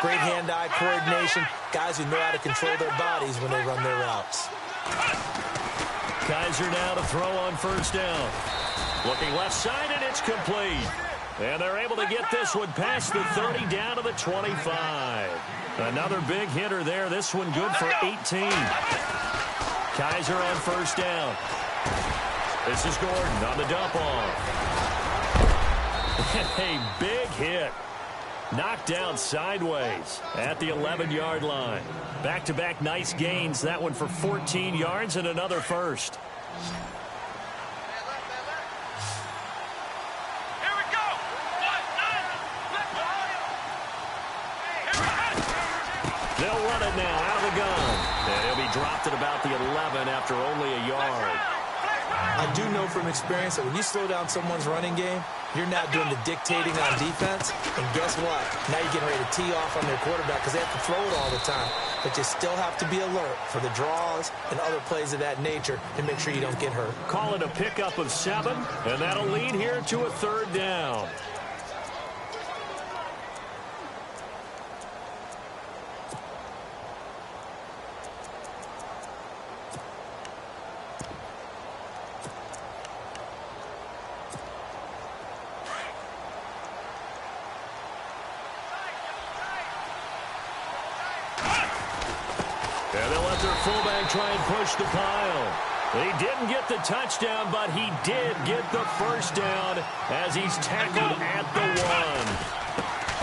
great hand-eye coordination, guys who know how to control their bodies when they run their routes. Kaiser now to throw on 1st down. Looking left side, and it's complete. And they're able to get this one past the 30 down to the 25. Another big hitter there. This one good for 18. Kaiser on 1st down. This is Gordon on the dump off. A big hit. Knocked down sideways at the 11-yard line. Back-to-back nice gains. That one for 14 yards and another first. Here we go. They'll run it now out of the gun. And he'll be dropped at about the 11 after only a yard. I do know from experience that when you slow down someone's running game, you're not doing the dictating on defense. And guess what? Now you're getting ready to tee off on their quarterback because they have to throw it all the time. But you still have to be alert for the draws and other plays of that nature to make sure you don't get hurt. Call it a pickup of 7, and that'll lead here to a 3rd down. And they'll let their fullback try and push the pile. He didn't get the touchdown, but he did get the 1st down as he's tackled at the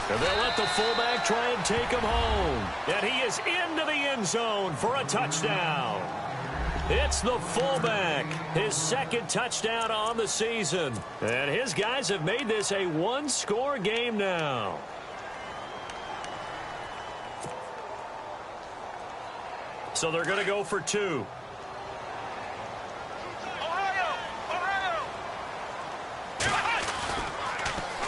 1. And they'll let the fullback try and take him home. And he is into the end zone for a touchdown. It's the fullback, his 2nd touchdown on the season. And his guys have made this a 1-score game now. So they're going to go for 2.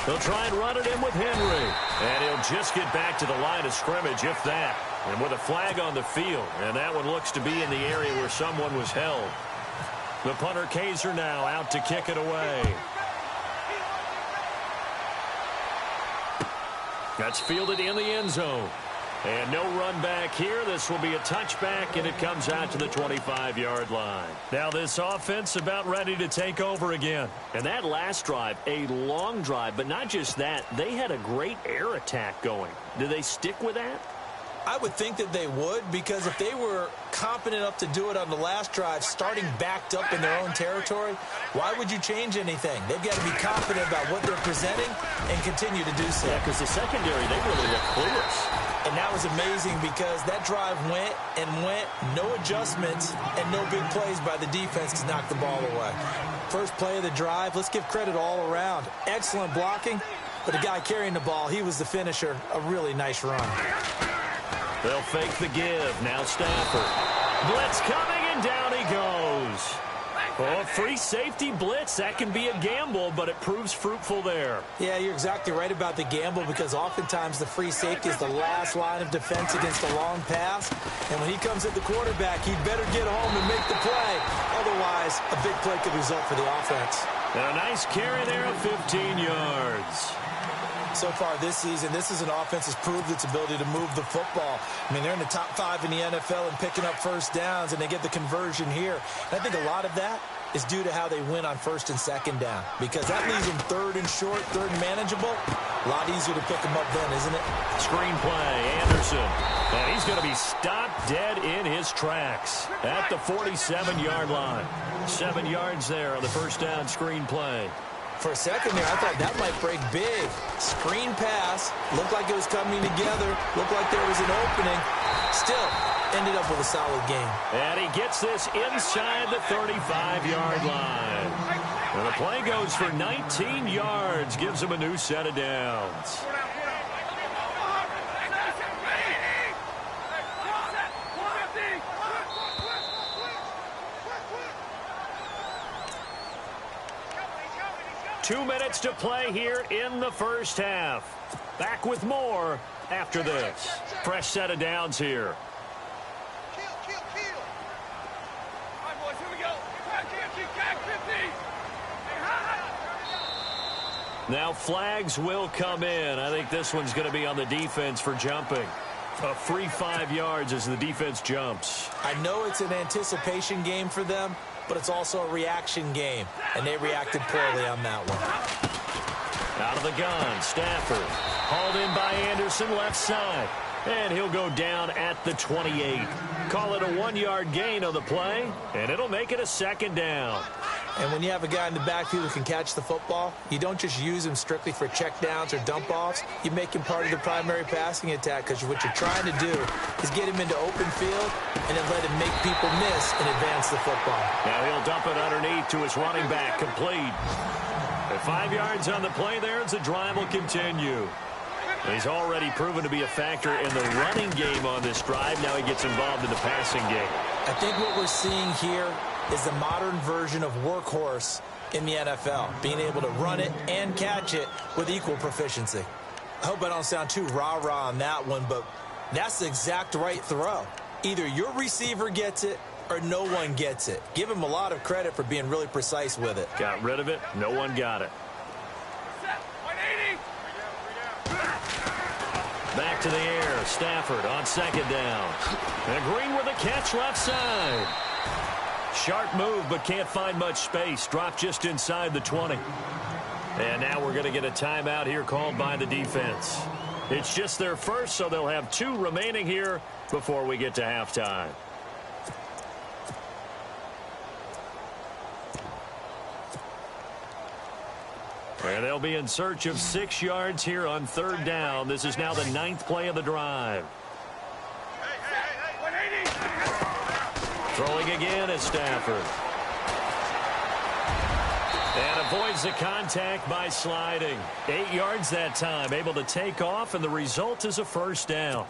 They'll try and run it in with Henry. And he'll just get back to the line of scrimmage, if that. And with a flag on the field. And that one looks to be in the area where someone was held. The punter Kaiser now out to kick it away. That's fielded in the end zone. And no run back here. This will be a touchback, and it comes out to the 25-yard line. Now this offense about ready to take over again. And that last drive, a long drive, but not just that. They had a great air attack going. Do they stick with that? I would think that they would, because if they were competent enough to do it on the last drive, starting backed up in their own territory, why would you change anything? They've got to be confident about what they're presenting and continue to do so. Yeah, because the secondary, they really look clueless. And that was amazing because that drive went and went, no adjustments and no big plays by the defense to knock the ball away. First play of the drive, let's give credit all around. Excellent blocking, but the guy carrying the ball, he was the finisher. A really nice run. They'll fake the give. Now Stafford. Blitz coming, and down he goes. Oh, free safety blitz. That can be a gamble, but it proves fruitful there. Yeah, you're exactly right about the gamble because oftentimes the free safety is the last line of defense against a long pass. And when he comes at the quarterback, he'd better get home and make the play. Otherwise, a big play could result for the offense. And a nice carry there of 15 yards. So far this season, this is an offense that's proved its ability to move the football. I mean, they're in the top 5 in the NFL and picking up first downs, and they get the conversion here. And I think a lot of that is due to how they win on 1st and 2nd down, because that leaves them 3rd and short, 3rd and manageable. A lot easier to pick them up then, isn't it? Screenplay, Anderson. And he's going to be stopped dead in his tracks at the 47-yard line. 7 yards there on the first down screenplay. For a second there, I thought that might break big. Screen pass. Looked like it was coming together. Looked like there was an opening. Still, ended up with a solid game. And he gets this inside the 35-yard line. And the play goes for 19 yards. Gives him a new set of downs. 2 minutes to play here in the first half. Back with more after this. Fresh set of downs here. Now flags will come in. I think this one's going to be on the defense for jumping. A free 5 yards as the defense jumps. I know it's an anticipation game for them, but it's also a reaction game, and they reacted poorly on that one. Out of the gun, Stafford. Hauled in by Anderson, left side. And he'll go down at the 28. Call it a 1-yard gain on the play, and it'll make it a second down. And when you have a guy in the backfield who can catch the football, you don't just use him strictly for checkdowns or dump-offs. You make him part of the primary passing attack, because what you're trying to do is get him into open field and then let him make people miss and advance the football. Now he'll dump it underneath to his running back, complete. At 5 yards on the play there as the drive will continue. He's already proven to be a factor in the running game on this drive. Now he gets involved in the passing game. I think what we're seeing here is the modern version of workhorse in the NFL, being able to run it and catch it with equal proficiency. I hope I don't sound too rah-rah on that one, but that's the exact right throw. Either your receiver gets it or no one gets it. Give him a lot of credit for being really precise with it. Got rid of it. No one got it. Back to the air. Stafford on second down. And Green with a catch left side. Sharp move, but can't find much space. Dropped just inside the 20. And now we're going to get a timeout here called by the defense. It's just their first, so they'll have 2 remaining here before we get to halftime. And they'll be in search of 6 yards here on third down. This is now the 9th play of the drive. Throwing again is Stafford. And avoids the contact by sliding. 8 yards that time, able to take off, and the result is a first down.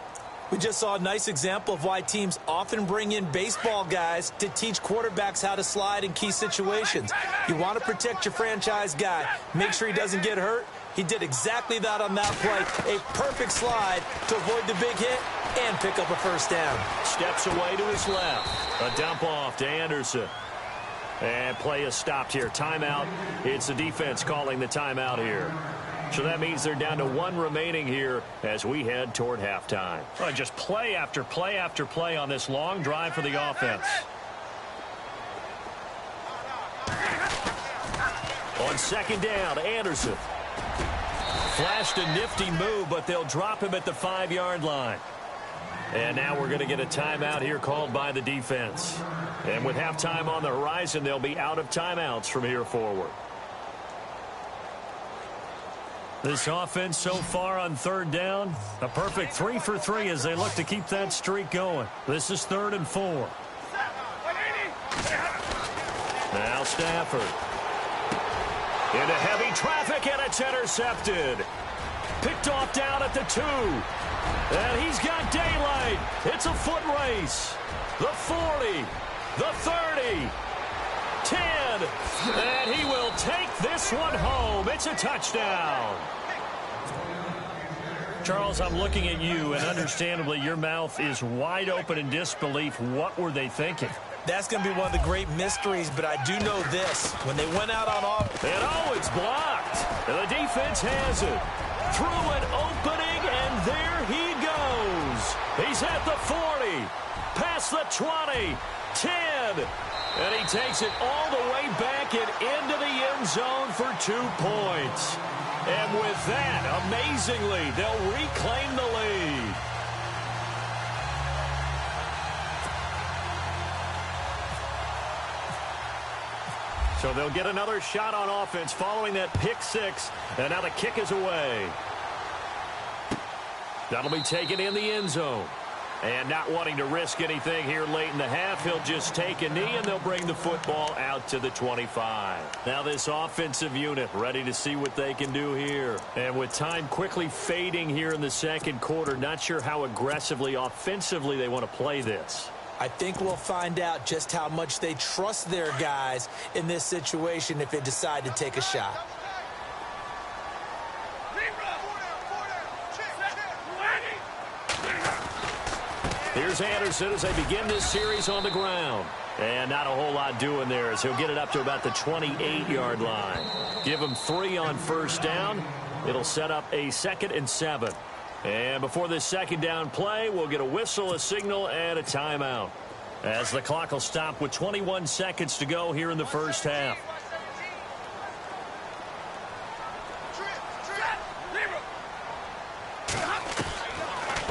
We just saw a nice example of why teams often bring in baseball guys to teach quarterbacks how to slide in key situations. You want to protect your franchise guy. Make sure he doesn't get hurt. He did exactly that on that play. A perfect slide to avoid the big hit and pick up a first down. Steps away to his left. A dump off to Anderson. And play is stopped here. Timeout. It's the defense calling the timeout here. So that means they're down to 1 remaining here as we head toward halftime. Well, just play after play after play on this long drive for the offense. On second down, Anderson. Flashed a nifty move, but they'll drop him at the 5-yard line. And now we're going to get a timeout here called by the defense. And with halftime on the horizon, they'll be out of timeouts from here forward. This offense so far on third down, a perfect 3 for 3 as they look to keep that streak going. This is 3rd and 4. Now Stafford. Into heavy traffic, and it's intercepted. Picked off down at the 2. And he's got daylight. It's a foot race. The 40, the 30, 10, and he will take this one home. It's a touchdown. Charles, I'm looking at you, and understandably your mouth is wide open in disbelief. What were they thinking? That's going to be one of the great mysteries, but I do know this. When they went out on offense. And oh, it's blocked. And the defense has it. Through an opening, and there he goes. He's at the 40, past the 20, 10. And he takes it all the way back and into the end zone for 2 points. And with that, amazingly, they'll reclaim the lead. So they'll get another shot on offense following that pick six. And now the kick is away. That'll be taken in the end zone. And not wanting to risk anything here late in the half, he'll just take a knee, and they'll bring the football out to the 25. Now this offensive unit ready to see what they can do here. And with time quickly fading here in the second quarter, not sure how aggressively, offensively they want to play this. I think we'll find out just how much they trust their guys in this situation if they decide to take a shot. Here's Anderson as they begin this series on the ground. And not a whole lot doing there as he'll get it up to about the 28-yard line. Give him 3 on first down. It'll set up a 2nd and 7. And before this second down play, we'll get a whistle, a signal, and a timeout. As the clock will stop with 21 seconds to go here in the first half.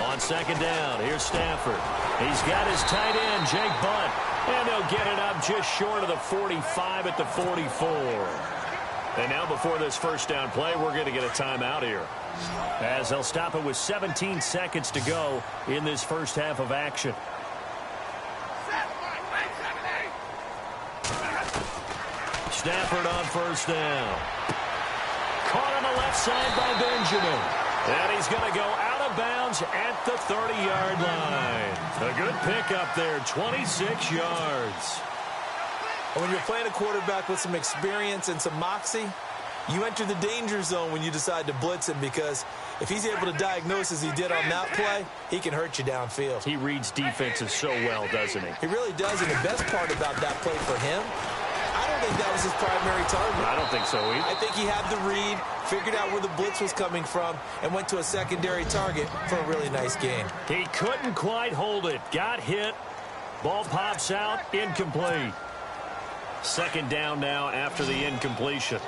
On second down, here's Stafford. He's got his tight end, Jake Butt. And they'll get it up just short of the 45 at the 44. And now before this first down play, we're going to get a timeout here. As they'll stop it with 17 seconds to go in this first half of action. Stafford on first down. Caught on the left side by Benjamin. And he's going to go out of bounds at the 30-yard line. A good pickup there, 26 yards. When you're playing a quarterback with some experience and some moxie, you enter the danger zone when you decide to blitz him, because if he's able to diagnose as he did on that play, he can hurt you downfield. He reads defenses so well, doesn't he? He really does, and the best part about that play for him, I don't think that was his primary target. I don't think so either. I think he had the read, figured out where the blitz was coming from, and went to a secondary target for a really nice gain. He couldn't quite hold it. Got hit. Ball pops out. Incomplete. Second down now after the incompletion.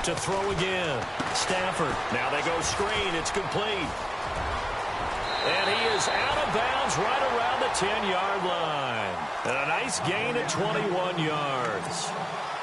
To throw again. Stafford. Now they go screen. It's complete. And he is out of bounds right around the 10-yard line. And a nice gain at 21 yards.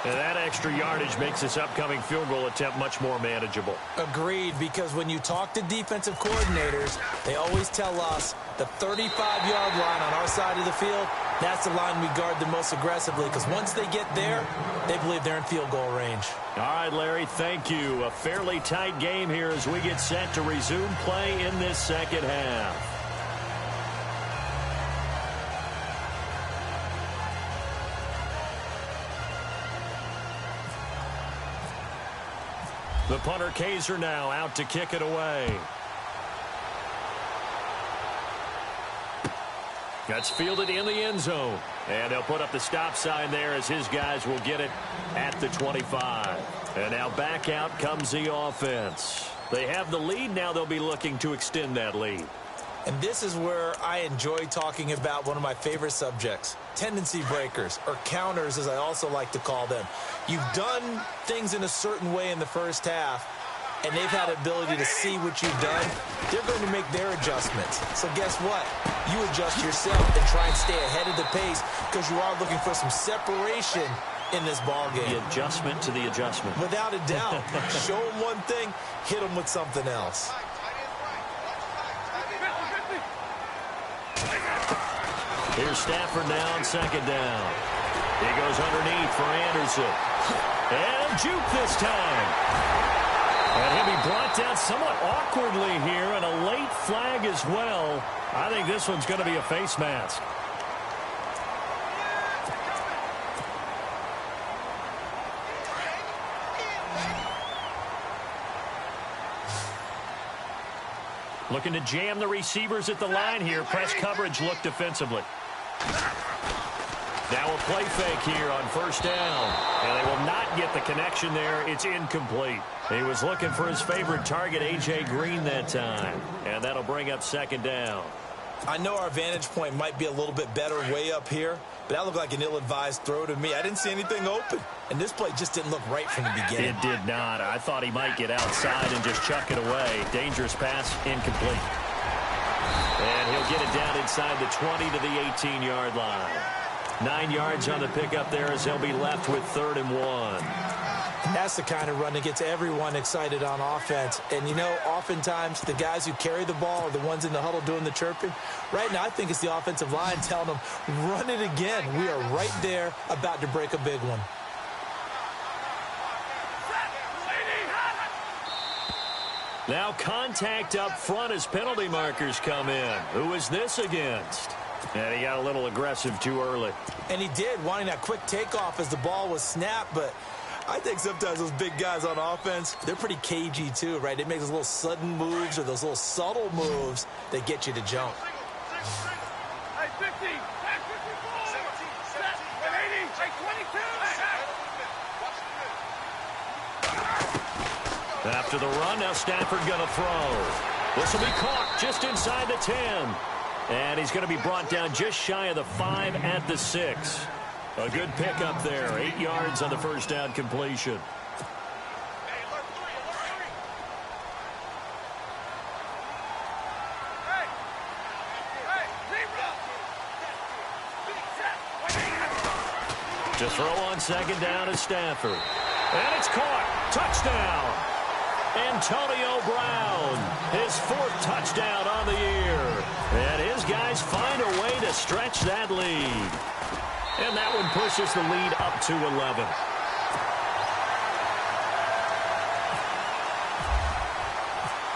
And that extra yardage makes this upcoming field goal attempt much more manageable. Agreed, because when you talk to defensive coordinators, they always tell us the 35-yard line on our side of the field, that's the line we guard the most aggressively, because once they get there, they believe they're in field goal range. All right, Larry, thank you. A fairly tight game here as we get set to resume play in this second half. The punter Kaiser now out to kick it away. That's fielded in the end zone. And they'll put up the stop sign there as his guys will get it at the 25. And now back out comes the offense. They have the lead. Now they'll be looking to extend that lead. And this is where I enjoy talking about one of my favorite subjects, tendency breakers, or counters as I also like to call them. You've done things in a certain way in the first half, and they've had ability to see what you've done. They're going to make their adjustments. So guess what? You adjust yourself and try and stay ahead of the pace, because you are looking for some separation in this ball game. The adjustment to the adjustment. Without a doubt. Show them one thing, hit them with something else. Here's Stafford now on second down. He goes underneath for Anderson. And juke this time. And he'll be brought down somewhat awkwardly here, and a late flag as well. I think this one's going to be a face mask. Looking to jam the receivers at the line here. Press coverage look defensively. Now a play fake here on first down. And they will not get the connection there. It's incomplete. He was looking for his favorite target, A.J. Green, that time. And that'll bring up second down. I know our vantage point might be a little bit better way up here, but that looked like an ill-advised throw to me. I didn't see anything open, and this play just didn't look right from the beginning. It did not. I thought he might get outside and just chuck it away. Dangerous pass, incomplete. And he'll get it down inside the 20 to the 18-yard line. 9 yards on the pickup there as they'll be left with 3rd and 1. That's the kind of run that gets everyone excited on offense. And, you know, oftentimes the guys who carry the ball are the ones in the huddle doing the chirping. Right now, I think it's the offensive line telling them, run it again. We are right there about to break a big one. Now contact up front as penalty markers come in. Who is this against? And he got a little aggressive too early. And he did, wanting that quick takeoff as the ball was snapped. But I think sometimes those big guys on offense, they're pretty cagey too, right? They make those little sudden moves or those little subtle moves that get you to jump. Hey, 50, 54, 80, 22. After the run, now Stafford going to throw. This will be caught just inside the 10. And he's going to be brought down just shy of the 5 at the 6. A good pickup there. 8 yards on the first down completion. To throw on 2nd down is Stafford. And it's caught. Touchdown. Antonio Brown, his 4th touchdown on the year. And his guys find a way to stretch that lead. And that one pushes the lead up to 11.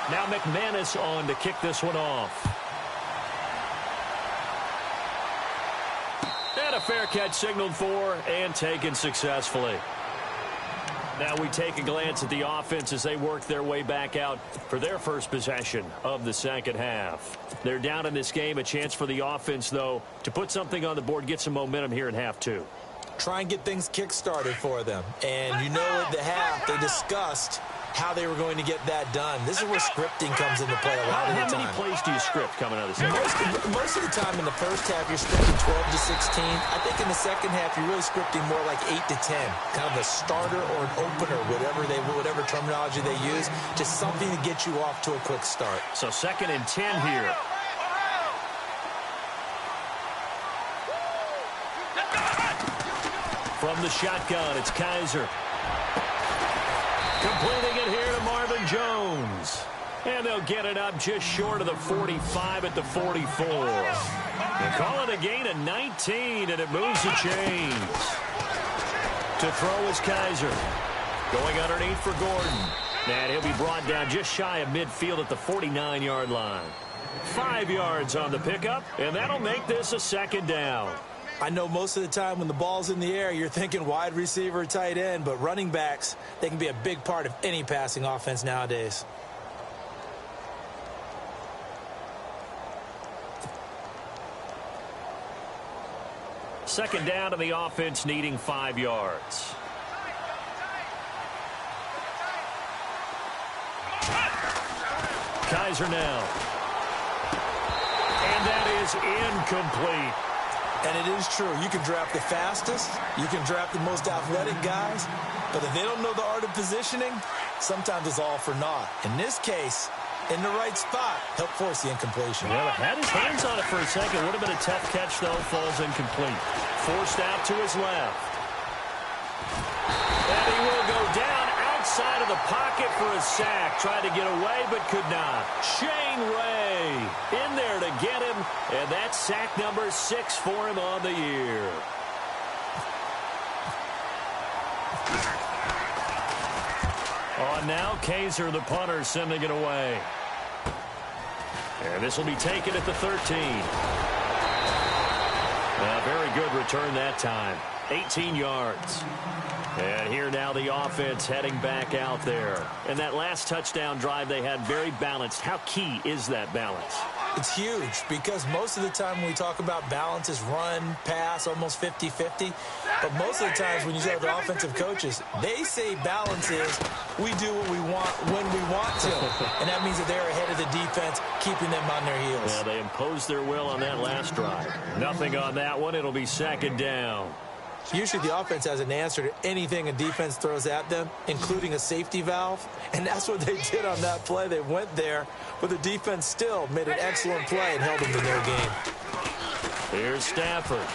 Now McManus on to kick this one off. And a fair catch signaled for and taken successfully. Now we take a glance at the offense as they work their way back out for their first possession of the second half. They're down in this game. A chance for the offense, though, to put something on the board, get some momentum here in half 2. Try and get things kick-started for them. And you know at the half they discussed how they were going to get that done. This is where scripting comes into play a lot of the time. How many plays do you script coming out of the second half? Most of the time in the first half, you're scripting 12 to 16. I think in the second half, you're really scripting more like 8 to 10. Kind of a starter or an opener, whatever terminology they use. Just something to get you off to a quick start. So 2nd and 10 here. From the shotgun, it's Kaiser. Completing it here to Marvin Jones. And they'll get it up just short of the 45 at the 44. They call it a gain of 19, and it moves the chains. To throw is Kaiser. Going underneath for Gordon. And he'll be brought down just shy of midfield at the 49-yard line. 5 yards on the pickup, and that'll make this a 2nd down. I know most of the time when the ball's in the air, you're thinking wide receiver, tight end, but running backs, they can be a big part of any passing offense nowadays. Second down to the offense, needing 5 yards. Kaiser now. And that is incomplete. And it is true. You can draft the fastest. You can draft the most athletic guys. But if they don't know the art of positioning, sometimes it's all for naught. In this case, in the right spot, help force the incompletion. Well, had his hands on it for a second. Would have been a tough catch, though. Falls incomplete. Forced out to his left. And he will go down outside of the pocket for a sack. Tried to get away, but could not. Shane Ray in there to get him. And that's sack number 6 for him on the year. On now, Kaiser, the punter, sending it away. And this will be taken at the 13. A very good return that time. 18 yards. And here now the offense heading back out there. And that last touchdown drive they had very balanced. How key is that balance? It's huge because most of the time when we talk about balance is run, pass, almost 50-50. But most of the times when you talk to offensive coaches, they say balance is we do what we want when we want to. And that means that they're ahead of the defense, keeping them on their heels. Yeah, they imposed their will on that last drive. Nothing on that one. It'll be 2nd down. Usually the offense has an answer to anything a defense throws at them, including a safety valve, and that's what they did on that play. They went there, but the defense still made an excellent play and held them to no gain. Here's Stafford.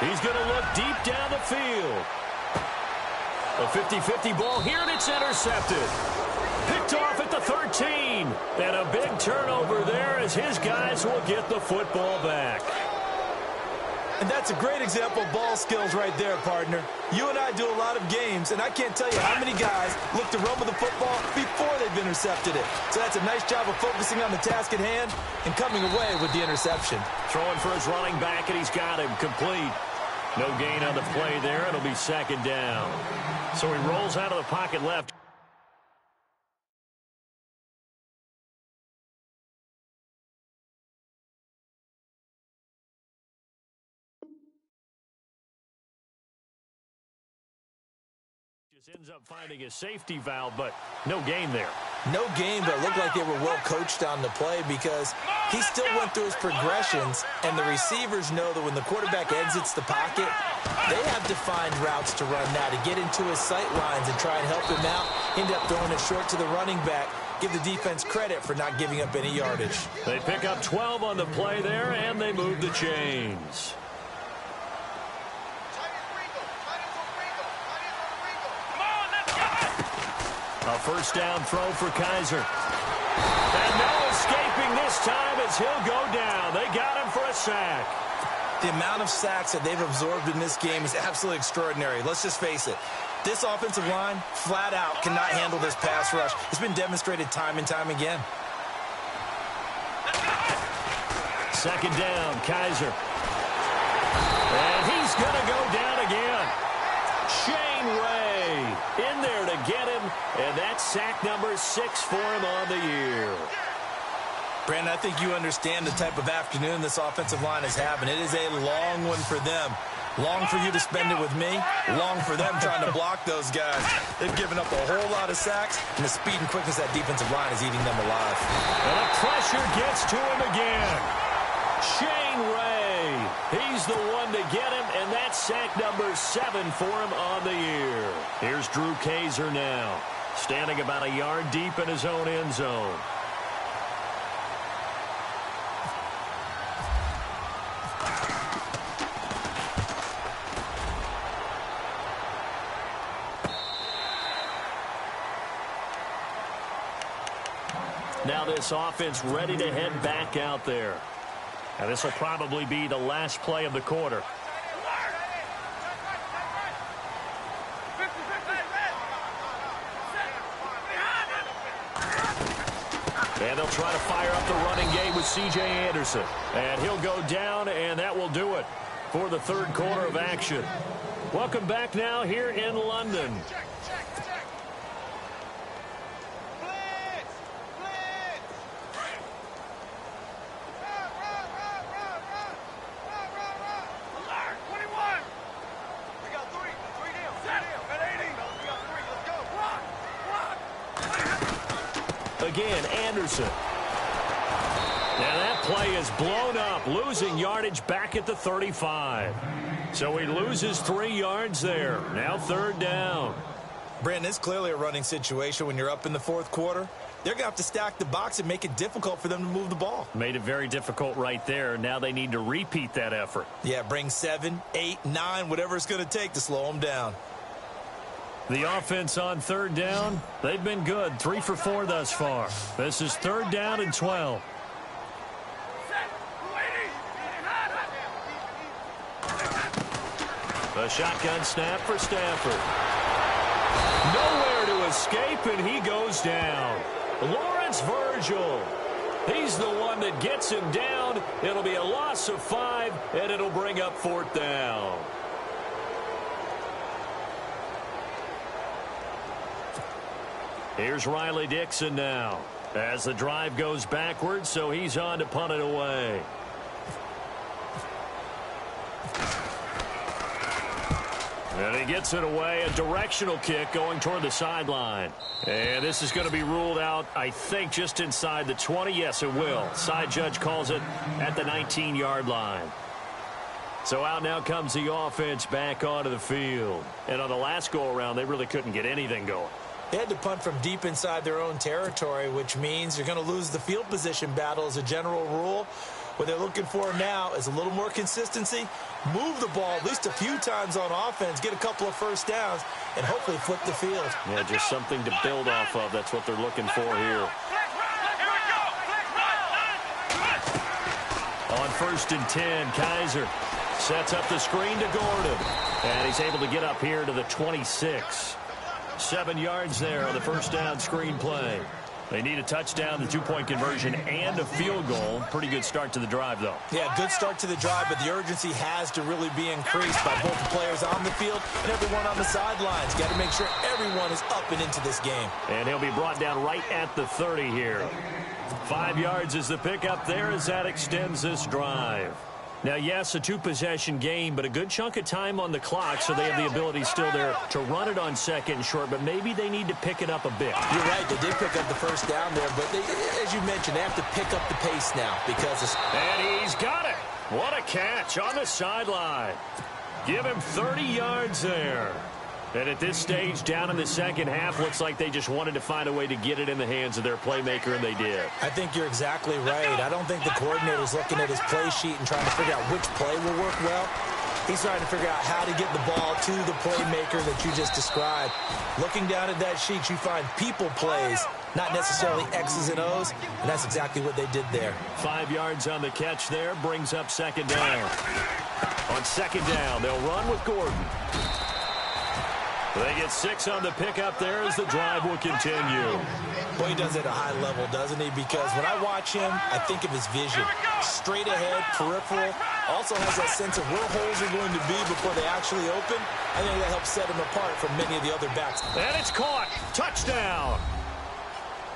He's going to look deep down the field. A 50-50 ball here, and it's intercepted. Picked off at the 13. And a big turnover there as his guys will get the football back. And that's a great example of ball skills right there, partner. You and I do a lot of games, and I can't tell you how many guys look to run with the football before they've intercepted it. So that's a nice job of focusing on the task at hand and coming away with the interception. Throwing for his running back, and he's got him complete. No gain on the play there. It'll be second down. So he rolls out of the pocket left. Ends up finding a safety valve, but no gain there. No gain, but it looked like they were well coached on the play because he still went through his progressions, and the receivers know that when the quarterback exits the pocket, they have to find routes to run now to get into his sight lines and try and help him out. End up throwing it short to the running back. Give the defense credit for not giving up any yardage. They pick up 12 on the play there, and they move the chains. A first down throw for Kaiser. And no escaping this time as he'll go down. They got him for a sack. The amount of sacks that they've absorbed in this game is absolutely extraordinary. Let's just face it. This offensive line, flat out, cannot handle this pass rush. It's been demonstrated time and time again. Second down, Kaiser. And he's going to go down again. Shane Ray in there to get him, and that's sack number 6 for him on the year. Brandon, I think you understand the type of afternoon this offensive line is having. It is a long one for them. Long for you to spend it with me. Long for them trying to block those guys. They've given up a whole lot of sacks, and the speed and quickness of that defensive line is eating them alive. And the pressure gets to him again. Shane Ray, he's the one to get him, and that's sack number 7 for him on the year. Here's Drew Kaiser now, standing about a yard deep in his own end zone. Now this offense ready to head back out there. And this will probably be the last play of the quarter. And they'll try to fire up the running game with C.J. Anderson. And he'll go down, and that will do it for the third quarter of action. Welcome back now here in London. Again, Anderson. Now that play is blown up, losing yardage back at the 35. So he loses 3 yards there. Now third down. Brandon, it's clearly a running situation when you're up in the fourth quarter. They're going to have to stack the box and make it difficult for them to move the ball. Made it very difficult right there. Now they need to repeat that effort. Yeah, bring 7, 8, 9, whatever it's going to take to slow them down. The offense on third down, they've been good. 3 for 4 thus far. This is third down and 12. A shotgun snap for Stafford. Nowhere to escape, and he goes down. Lawrence Virgil. He's the one that gets him down. It'll be a loss of 5, and it'll bring up fourth down. Here's Riley Dixon now as the drive goes backwards, so he's on to punt it away. And he gets it away, a directional kick going toward the sideline. And this is going to be ruled out, I think, just inside the 20. Yes, it will. Side judge calls it at the 19-yard line. So out now comes the offense back onto the field. And on the last go-around, they really couldn't get anything going. They had to punt from deep inside their own territory, which means you're going to lose the field position battle as a general rule. What they're looking for now is a little more consistency, move the ball at least a few times on offense, get a couple of first downs, and hopefully flip the field. Yeah, just something to build off of. That's what they're looking for here. On 1st and 10, Kaiser sets up the screen to Gordon. And he's able to get up here to the 26. 7 yards there on the first down screen play. They need a touchdown, the 2-point conversion, and a field goal. Pretty good start to the drive, though. Yeah, good start to the drive, but the urgency has to really be increased by both the players on the field and everyone on the sidelines. Got to make sure everyone is up and into this game. And he'll be brought down right at the 30 here. 5 yards is the pickup there as that extends this drive. Now, yes, a 2-possession game, but a good chunk of time on the clock, so they have the ability still there to run it on 2nd and short, but maybe they need to pick it up a bit. You're right. They did pick up the first down there, but they, as you mentioned, they have to pick up the pace now because it's... And he's got it. What a catch on the sideline. Give him 30 yards there. And at this stage, down in the second half, looks like they just wanted to find a way to get it in the hands of their playmaker, and they did. I think you're exactly right. I don't think the coordinator's looking at his play sheet and trying to figure out which play will work well. He's trying to figure out how to get the ball to the playmaker that you just described. Looking down at that sheet, you find people plays, not necessarily X's and O's, and that's exactly what they did there. 5 yards on the catch there, brings up 2nd down. On 2nd down, they'll run with Gordon. They get 6 on the pickup there as the drive will continue. Boy, he does it at a high level, doesn't he? Because when I watch him, I think of his vision. Straight ahead, peripheral. Also has that sense of where holes are going to be before they actually open. I think that helps set him apart from many of the other backs. And it's caught. Touchdown.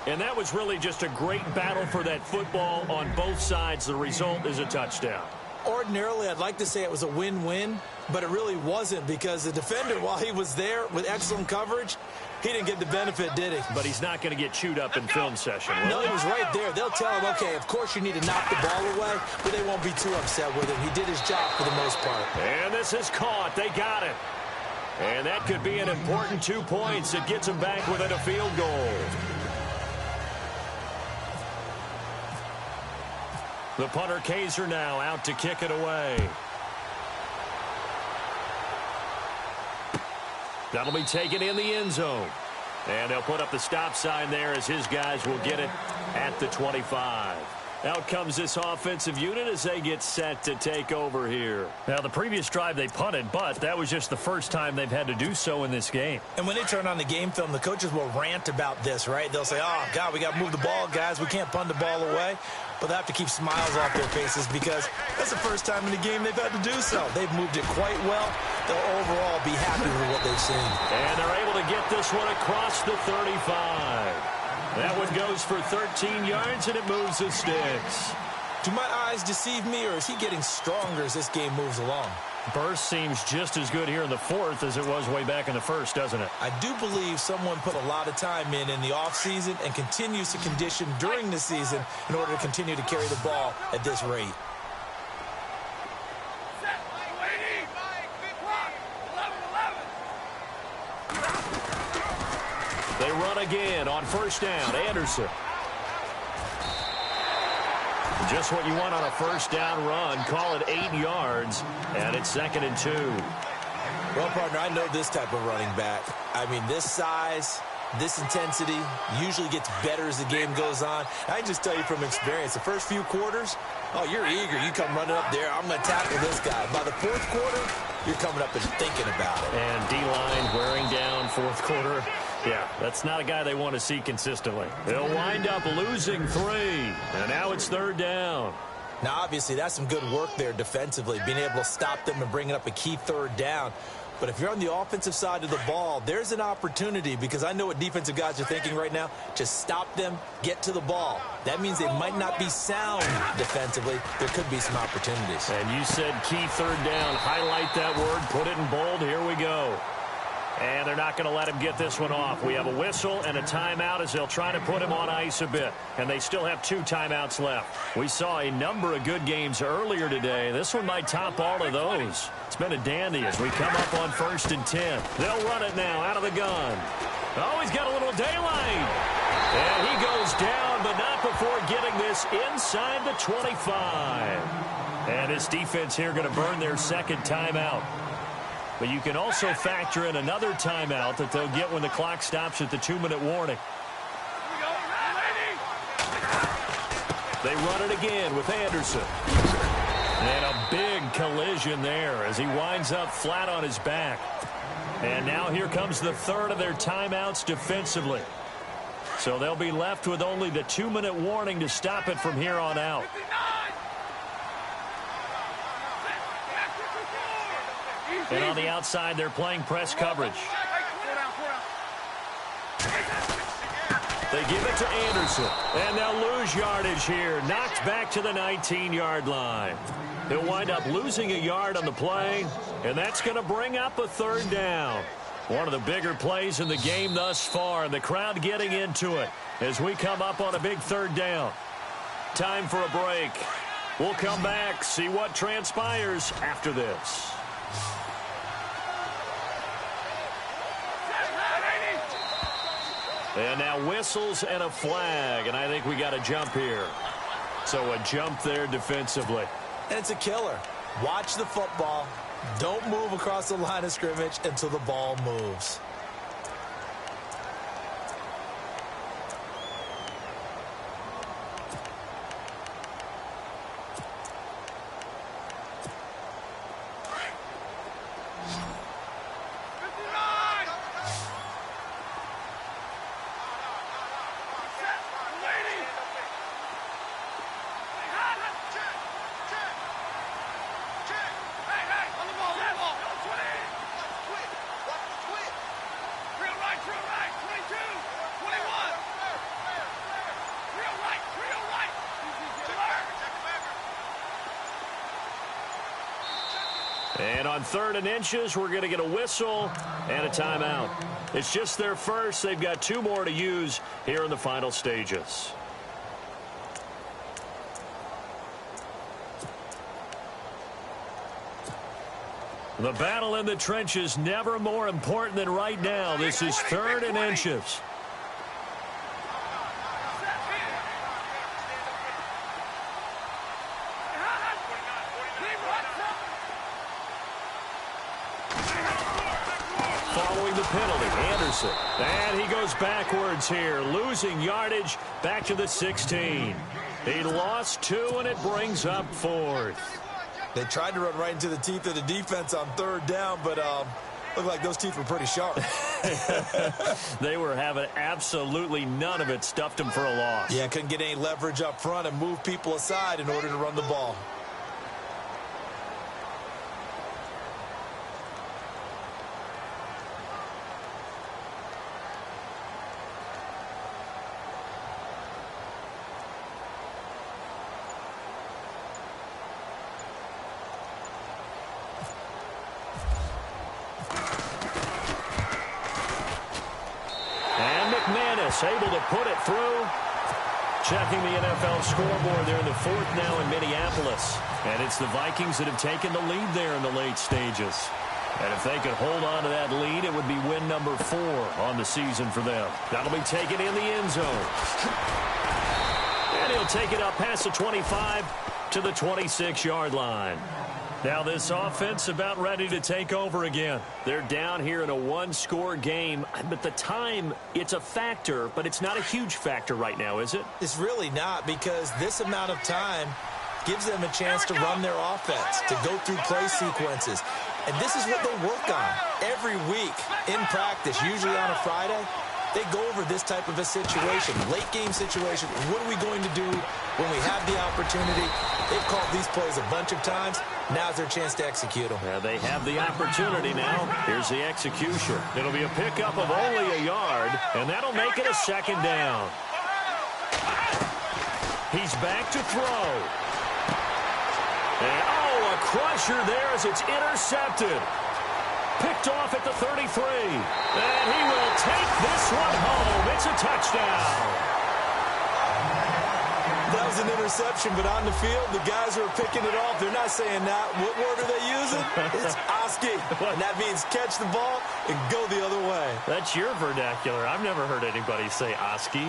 And that was really just a great battle for that football on both sides. The result is a touchdown. Ordinarily, I'd like to say it was a win-win, but it really wasn't because the defender, while he was there with excellent coverage, he didn't get the benefit, did he? But he's not going to get chewed up in film session, will No, he was right there. They'll tell him, okay, of course you need to knock the ball away, but they won't be too upset with him. He did his job for the most part. And this is caught. They got it. And that could be an important 2 points. It gets them back within a field goal. The punter, Kaiser, now out to kick it away. That'll be taken in the end zone. And they'll put up the stop sign there as his guys will get it at the 25. Out comes this offensive unit as they get set to take over here. Now, the previous drive they punted, but that was just the first time they've had to do so in this game. And when they turn on the game film, the coaches will rant about this, right? They'll say, oh, God, we got to move the ball, guys. We can't punt the ball away. But they have to keep smiles off their faces because that's the first time in the game they've had to do so. They've moved it quite well. They'll overall be happy with what they've seen. And they're able to get this one across the 35. That one goes for 13 yards, and it moves the sticks. Do my eyes deceive me, or is he getting stronger as this game moves along? Burst seems just as good here in the 4th as it was way back in the 1st, doesn't it? I do believe someone put a lot of time in the offseason and continues to condition during the season in order to continue to carry the ball at this rate. They run again on 1st down. Anderson. Just what you want on a 1st down run. Call it 8 yards, and it's 2nd and 2. Well, partner, I know this type of running back. I mean, this size, this intensity usually gets better as the game goes on. I can just tell you from experience, the first few quarters, oh, you're eager. You come running up there. I'm going to tackle this guy. By the 4th quarter, you're coming up and thinking about it. And D-line wearing down 4th quarter. Yeah, that's not a guy they want to see consistently. They'll wind up losing 3, and now it's 3rd down. Now, obviously, that's some good work there defensively, being able to stop them and bringing up a key 3rd down. But if you're on the offensive side of the ball, there's an opportunity because I know what defensive guys are thinking right now. Just stop them, get to the ball. That means they might not be sound defensively. There could be some opportunities. And you said key 3rd down. Highlight that word. Put it in bold. Here we go. And they're not going to let him get this one off. We have a whistle and a timeout as they'll try to put him on ice a bit. And they still have 2 timeouts left. We saw a number of good games earlier today. This one might top all of those. It's been a dandy as we come up on 1st and 10. They'll run it now out of the gun. Oh, he's got a little daylight. And he goes down, but not before getting this inside the 25. And this defense here going to burn their 2nd timeout. But you can also factor in another timeout that they'll get when the clock stops at the 2-minute warning. They run it again with Anderson. And a big collision there as he winds up flat on his back. And now here comes the 3rd of their timeouts defensively. So they'll be left with only the 2-minute warning to stop it from here on out. And on the outside, they're playing press coverage. They give it to Anderson. And they'll lose yardage here. Knocked back to the 19-yard line. They'll wind up losing a yard on the play. And that's going to bring up a 3rd down. One of the bigger plays in the game thus far. And the crowd getting into it as we come up on a big 3rd down. Time for a break. We'll come back, see what transpires after this. And now whistles and a flag, and I think we got a jump here. So a jump there defensively. And it's a killer. Watch the football. Don't move across the line of scrimmage until the ball moves. And on 3rd and inches, we're going to get a whistle and a timeout. It's just their first. They've got 2 more to use here in the final stages. The battle in the trenches never more important than right now. This is 3rd and inches. Following the penalty, Anderson. And he goes backwards here, losing yardage back to the 16. He lost 2, and it brings up 4th. They tried to run right into the teeth of the defense on 3rd down, but looked like those teeth were pretty sharp. They were having absolutely none of it, stuffed them for a loss. Yeah, couldn't get any leverage up front and move people aside in order to run the ball. Able to put it through. Checking the NFL scoreboard there in the 4th now in Minneapolis. And it's the Vikings that have taken the lead there in the late stages. And if they could hold on to that lead, it would be win number 4 on the season for them. That'll be taken in the end zone. And he'll take it up past the 25 to the 26-yard line. Now this offense about ready to take over again. They're down here in a 1-score game. But the time, it's a factor, but it's not a huge factor right now, is it? It's really not, because this amount of time gives them a chance to run their offense, to go through play sequences. And this is what they work on every week in practice, usually on a Friday. They go over this type of a situation, late game situation. What are we going to do when we have the opportunity? They've called these plays a bunch of times. Now's their chance to execute them. Yeah, they have the opportunity now. Here's the execution. It'll be a pickup of only a yard, and that'll make it a 2nd down. He's back to throw. And, oh, a crusher there as it's intercepted. Picked picked off at the 33. And he will take this one home. It's a touchdown. That was an interception, but on the field, the guys who are picking it off, they're not saying that. What word are they using? It's Oski. And that means catch the ball and go the other way. That's your vernacular. I've never heard anybody say Oski.